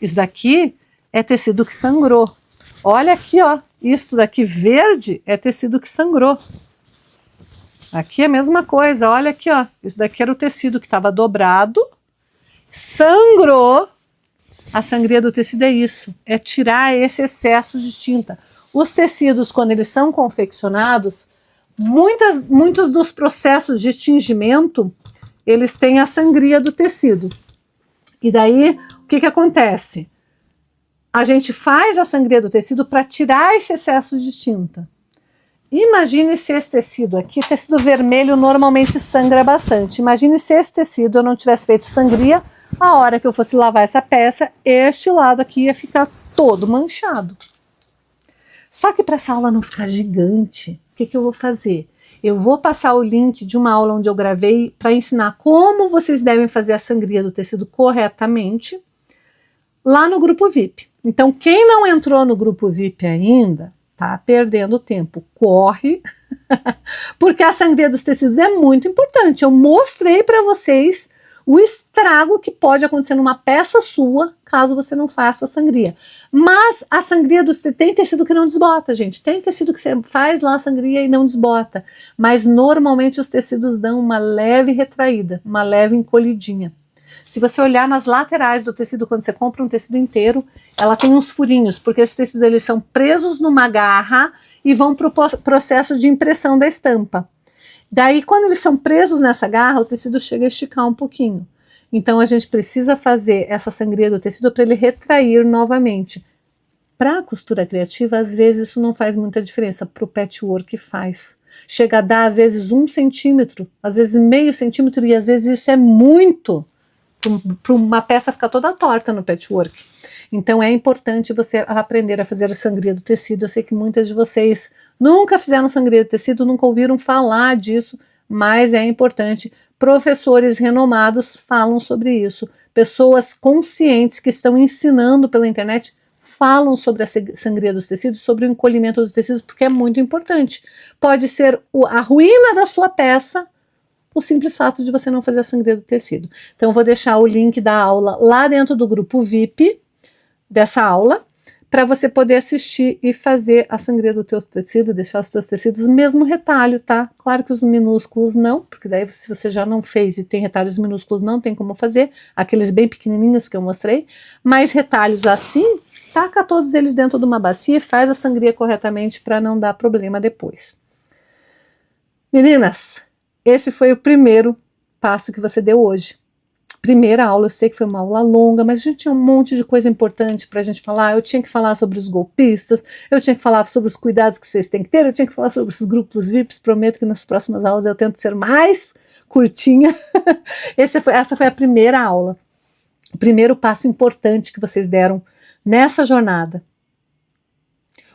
Isso daqui é tecido que sangrou. Olha aqui, ó. Isso daqui verde é tecido que sangrou. Aqui é a mesma coisa. Olha aqui, ó. Isso daqui era o tecido que estava dobrado, sangrou. A sangria do tecido é isso. É tirar esse excesso de tinta. Os tecidos, quando eles são confeccionados, Muitos dos processos de tingimento, eles têm a sangria do tecido. E daí, o que acontece? A gente faz a sangria do tecido para tirar esse excesso de tinta. Imagine se esse tecido aqui, tecido vermelho normalmente sangra bastante. Imagine se esse tecido eu não tivesse feito sangria, a hora que eu fosse lavar essa peça, este lado aqui ia ficar todo manchado. Só que para essa aula não ficar gigante, o que eu vou fazer? Eu vou passar o link de uma aula onde eu gravei para ensinar como vocês devem fazer a sangria do tecido corretamente lá no grupo VIP. Então, quem não entrou no grupo VIP ainda, tá perdendo tempo, corre, porque a sangria dos tecidos é muito importante. Eu mostrei para vocês o estrago que pode acontecer numa peça sua, caso você não faça a sangria. Mas a sangria tem tecido que não desbota, gente. Tem tecido que você faz lá a sangria e não desbota. Mas normalmente os tecidos dão uma leve retraída, uma leve encolhidinha. Se você olhar nas laterais do tecido, quando você compra um tecido inteiro, ela tem uns furinhos, porque esses tecidos eles são presos numa garra e vão para o processo de impressão da estampa. Daí, quando eles são presos nessa garra, o tecido chega a esticar um pouquinho. Então, a gente precisa fazer essa sangria do tecido para ele retrair novamente. Para a costura criativa, às vezes isso não faz muita diferença, para o patchwork faz. Chega a dar, às vezes, 1 centímetro, às vezes meio centímetro, e às vezes isso é muito para uma peça ficar toda torta no patchwork. Então é importante você aprender a fazer a sangria do tecido. Eu sei que muitas de vocês nunca fizeram sangria do tecido, nunca ouviram falar disso, mas é importante. Professores renomados falam sobre isso. Pessoas conscientes que estão ensinando pela internet falam sobre a sangria dos tecidos, sobre o encolhimento dos tecidos, porque é muito importante. Pode ser a ruína da sua peça, o simples fato de você não fazer a sangria do tecido. Então eu vou deixar o link da aula lá dentro do grupo VIP dessa aula, para você poder assistir e fazer a sangria do teu tecido, deixar os teus tecidos mesmo retalho, tá? Claro que os minúsculos não, porque daí se você já não fez e tem retalhos minúsculos não tem como fazer, aqueles bem pequenininhos que eu mostrei, mas retalhos assim, taca todos eles dentro de uma bacia e faz a sangria corretamente para não dar problema depois. Meninas, esse foi o primeiro passo que você deu hoje. Primeira aula, eu sei que foi uma aula longa, mas a gente tinha um monte de coisa importante para a gente falar. Eu tinha que falar sobre os golpistas, eu tinha que falar sobre os cuidados que vocês têm que ter, eu tinha que falar sobre os grupos VIPs. Prometo que nas próximas aulas eu tento ser mais curtinha. Essa foi a primeira aula, o primeiro passo importante que vocês deram nessa jornada.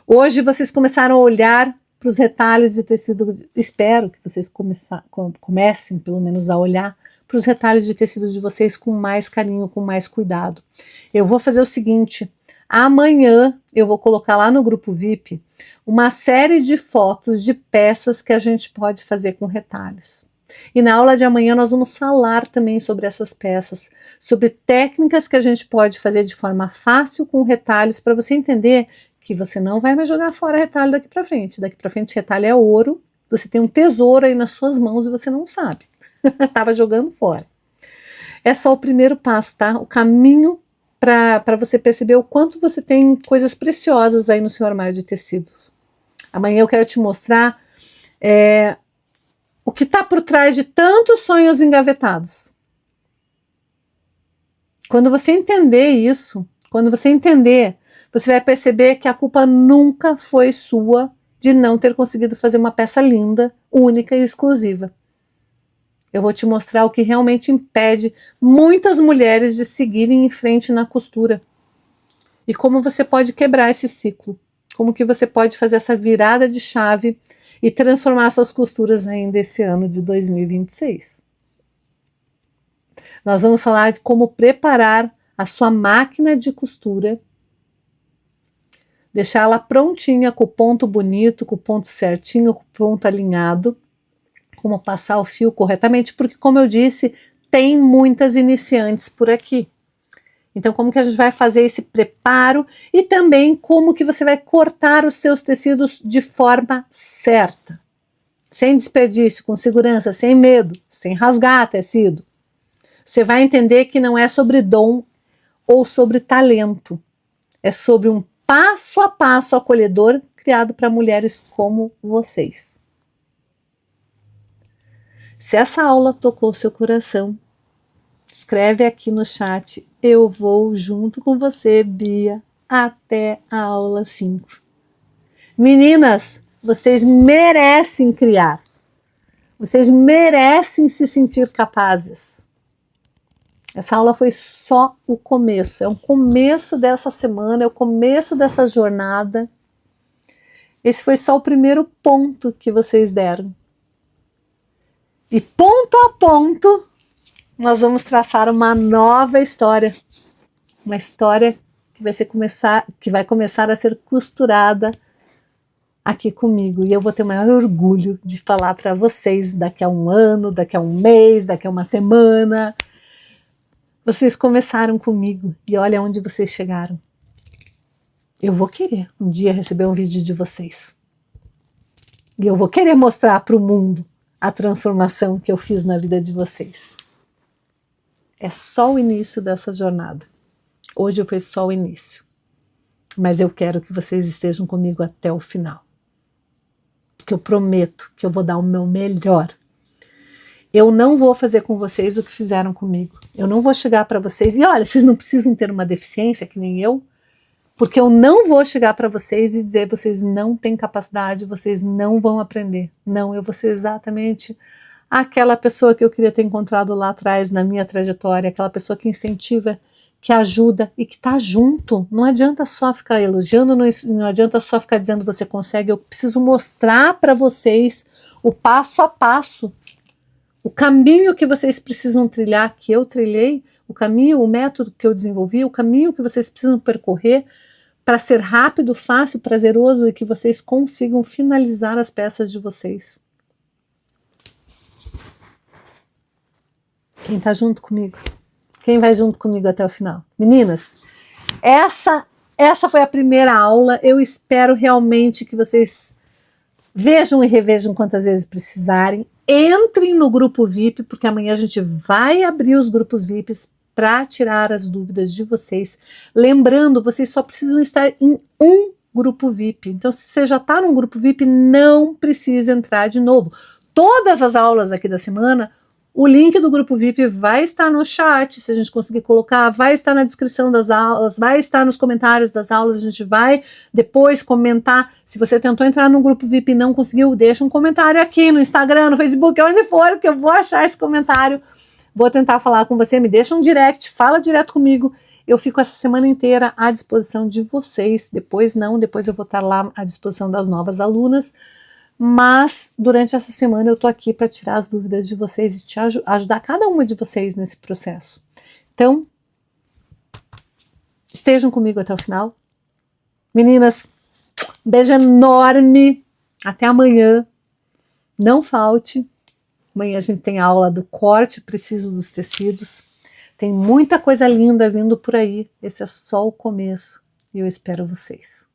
Hoje vocês começaram a olhar para os retalhos de tecido, espero que vocês comecem pelo menos a olhar para os retalhos de tecido de vocês com mais carinho, com mais cuidado. Eu vou fazer o seguinte, amanhã eu vou colocar lá no grupo VIP uma série de fotos de peças que a gente pode fazer com retalhos. E na aula de amanhã nós vamos falar também sobre essas peças, sobre técnicas que a gente pode fazer de forma fácil com retalhos, para você entender que você não vai mais jogar fora retalho daqui para frente. Daqui para frente retalho é ouro, você tem um tesouro aí nas suas mãos e você não sabe. Estava jogando fora. É só o primeiro passo, tá? O caminho para você perceber o quanto você tem coisas preciosas aí no seu armário de tecidos. Amanhã eu quero te mostrar o que está por trás de tantos sonhos engavetados. Quando você entender isso, você vai perceber que a culpa nunca foi sua de não ter conseguido fazer uma peça linda, única e exclusiva. Eu vou te mostrar o que realmente impede muitas mulheres de seguirem em frente na costura. E como você pode quebrar esse ciclo. Como que você pode fazer essa virada de chave e transformar suas costuras ainda esse ano de 2026. Nós vamos falar de como preparar a sua máquina de costura, deixar ela prontinha, com o ponto bonito, com o ponto certinho, com o ponto alinhado, como passar o fio corretamente, porque, como eu disse, tem muitas iniciantes por aqui. Então, como que a gente vai fazer esse preparo e também como que você vai cortar os seus tecidos de forma certa, sem desperdício, com segurança, sem medo, sem rasgar tecido. Você vai entender que não é sobre dom ou sobre talento, é sobre um passo a passo acolhedor criado para mulheres como vocês. Se essa aula tocou seu coração, escreve aqui no chat, eu vou junto com você, Bia, até a aula 5. Meninas, vocês merecem criar. Vocês merecem se sentir capazes. Essa aula foi só o começo, é o começo dessa semana, é o começo dessa jornada. Esse foi só o primeiro ponto que vocês deram. E ponto a ponto, nós vamos traçar uma nova história. Uma história que vai começar a ser costurada aqui comigo. E eu vou ter o maior orgulho de falar para vocês daqui a um ano, daqui a um mês, daqui a uma semana. Vocês começaram comigo e olha onde vocês chegaram. Eu vou querer um dia receber um vídeo de vocês. E eu vou querer mostrar para o mundo a transformação que eu fiz na vida de vocês. É só o início dessa jornada. Hoje foi só o início. Mas eu quero que vocês estejam comigo até o final. Porque eu prometo que eu vou dar o meu melhor. Eu não vou fazer com vocês o que fizeram comigo. Eu não vou chegar para vocês e olha, vocês não precisam ter uma deficiência que nem eu, porque eu não vou chegar para vocês e dizer vocês não têm capacidade, vocês não vão aprender. Não, eu vou ser exatamente aquela pessoa que eu queria ter encontrado lá atrás na minha trajetória, aquela pessoa que incentiva, que ajuda e que está junto. Não adianta só ficar elogiando, não adianta só ficar dizendo você consegue, eu preciso mostrar para vocês o passo a passo. O caminho que vocês precisam trilhar, que eu trilhei, o caminho, o método que eu desenvolvi, o caminho que vocês precisam percorrer para ser rápido, fácil, prazeroso e que vocês consigam finalizar as peças de vocês. Quem está junto comigo? Quem vai junto comigo até o final? Meninas, essa foi a primeira aula. Eu espero realmente que vocês vejam e revejam quantas vezes precisarem. Entrem no grupo VIP, porque amanhã a gente vai abrir os grupos VIPs para tirar as dúvidas de vocês. Lembrando, vocês só precisam estar em um grupo VIP. Então, se você já está num grupo VIP, não precisa entrar de novo. Todas as aulas aqui da semana, o link do grupo VIP vai estar no chat, se a gente conseguir colocar, vai estar na descrição das aulas, vai estar nos comentários das aulas, a gente vai depois comentar. Se você tentou entrar no grupo VIP e não conseguiu, deixa um comentário aqui no Instagram, no Facebook, onde for, que eu vou achar esse comentário. Vou tentar falar com você, me deixa um direct, fala direto comigo. Eu fico essa semana inteira à disposição de vocês. Depois eu vou estar lá à disposição das novas alunas. Mas durante essa semana eu tô aqui para tirar as dúvidas de vocês e ajudar cada uma de vocês nesse processo. Então, estejam comigo até o final. Meninas, um beijo enorme. Até amanhã. Não falte. Amanhã a gente tem aula do corte preciso dos tecidos. Tem muita coisa linda vindo por aí. Esse é só o começo. E eu espero vocês.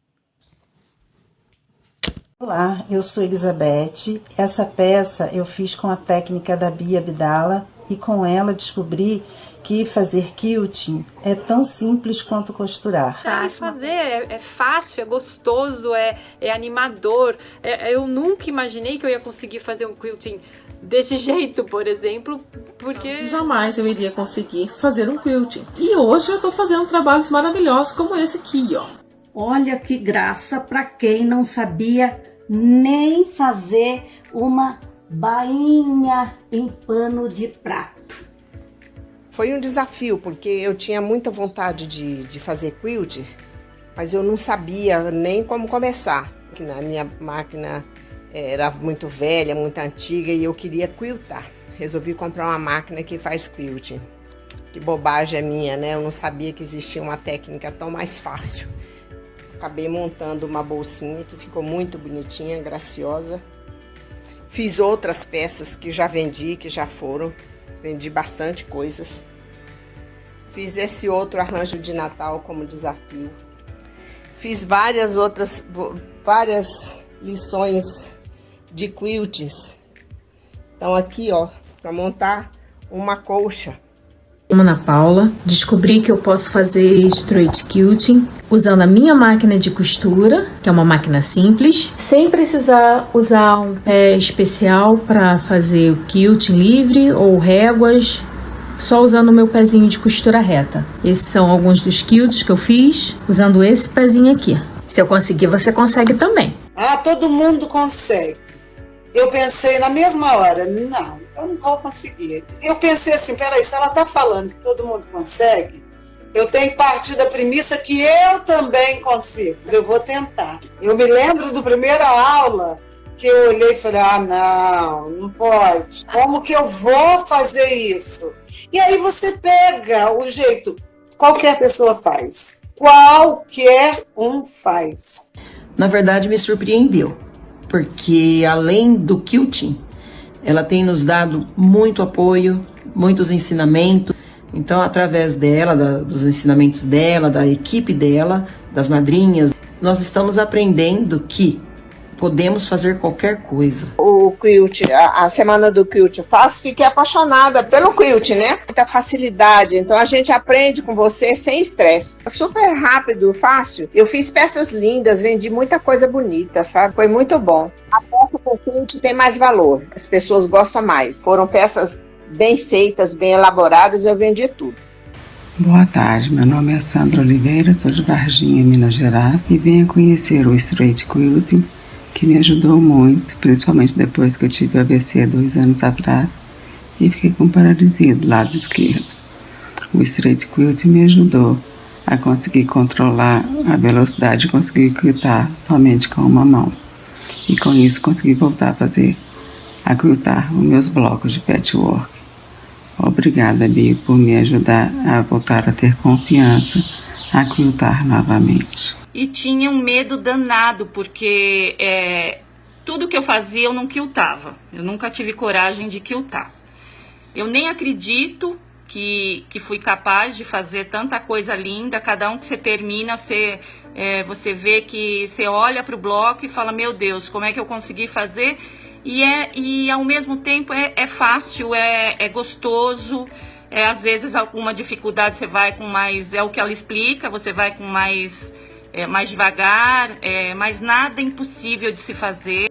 Olá, eu sou Elizabeth. Essa peça eu fiz com a técnica da Bia Abdala e com ela descobri que fazer quilting é tão simples quanto costurar. Sabe fazer, é fácil, é gostoso, é animador. Eu nunca imaginei que eu ia conseguir fazer um quilting desse jeito, por exemplo, porque... Jamais eu iria conseguir fazer um quilting. E hoje eu tô fazendo trabalhos maravilhosos como esse aqui, ó. Olha que graça para quem não sabia nem fazer uma bainha em pano de prato. Foi um desafio, porque eu tinha muita vontade de fazer quilt, mas eu não sabia nem como começar. A minha máquina era muito velha, muito antiga e eu queria quiltar. Resolvi comprar uma máquina que faz quilting. Que bobagem é minha, né? Eu não sabia que existia uma técnica tão mais fácil. Acabei montando uma bolsinha que ficou muito bonitinha, graciosa. Fiz outras peças que já vendi, que já foram. Vendi bastante coisas. Fiz esse outro arranjo de Natal como desafio. Fiz várias lições de quilts. Então aqui, ó, para montar uma colcha. Ana Paula, descobri que eu posso fazer straight quilting usando a minha máquina de costura, que é uma máquina simples, sem precisar usar um pé especial para fazer o quilting livre ou réguas, só usando o meu pezinho de costura reta. Esses são alguns dos quilts que eu fiz usando esse pezinho aqui. Se eu conseguir, você consegue também. Ah, todo mundo consegue. Eu pensei na mesma hora, não, eu não vou conseguir. Eu pensei assim, peraí, se ela está falando que todo mundo consegue, eu tenho que partir da premissa que eu também consigo. Eu vou tentar. Eu me lembro da primeira aula que eu olhei e falei, não pode. Como que eu vou fazer isso? E aí você pega o jeito, qualquer pessoa faz. Qualquer um faz. Na verdade, me surpreendeu, porque além do quilting, ela tem nos dado muito apoio, muitos ensinamentos. Então, através dela, dos ensinamentos dela, da equipe dela, das madrinhas, nós estamos aprendendo que podemos fazer qualquer coisa. O quilt, a semana do quilt eu faço, fiquei apaixonada pelo quilt, né? Muita facilidade, então a gente aprende com você sem estresse. Super rápido, fácil. Eu fiz peças lindas, vendi muita coisa bonita, sabe? Foi muito bom. A peça com quilt tem mais valor, as pessoas gostam mais. Foram peças bem feitas, bem elaboradas, eu vendi tudo. Boa tarde, meu nome é Sandra Oliveira, sou de Varginha, Minas Gerais, e venho conhecer o Straight Quilting, que me ajudou muito, principalmente depois que eu tive AVC 2 anos atrás e fiquei com paralisia do lado esquerdo. O Straight Quilting me ajudou a conseguir controlar a velocidade e conseguir quiltar somente com uma mão. E com isso consegui voltar a quiltar os meus blocos de patchwork. Obrigada, Bia, por me ajudar a voltar a ter confiança, a quiltar novamente. E tinha um medo danado, porque tudo que eu fazia eu não quiltava. Eu nunca tive coragem de quiltar. Eu nem acredito que fui capaz de fazer tanta coisa linda. Cada um que você termina, você vê que você olha para o bloco e fala, meu Deus, como é que eu consegui fazer? E ao mesmo tempo é fácil, é gostoso. Às vezes alguma dificuldade você vai com mais, é o que ela explica, você vai com mais devagar, mas nada impossível de se fazer.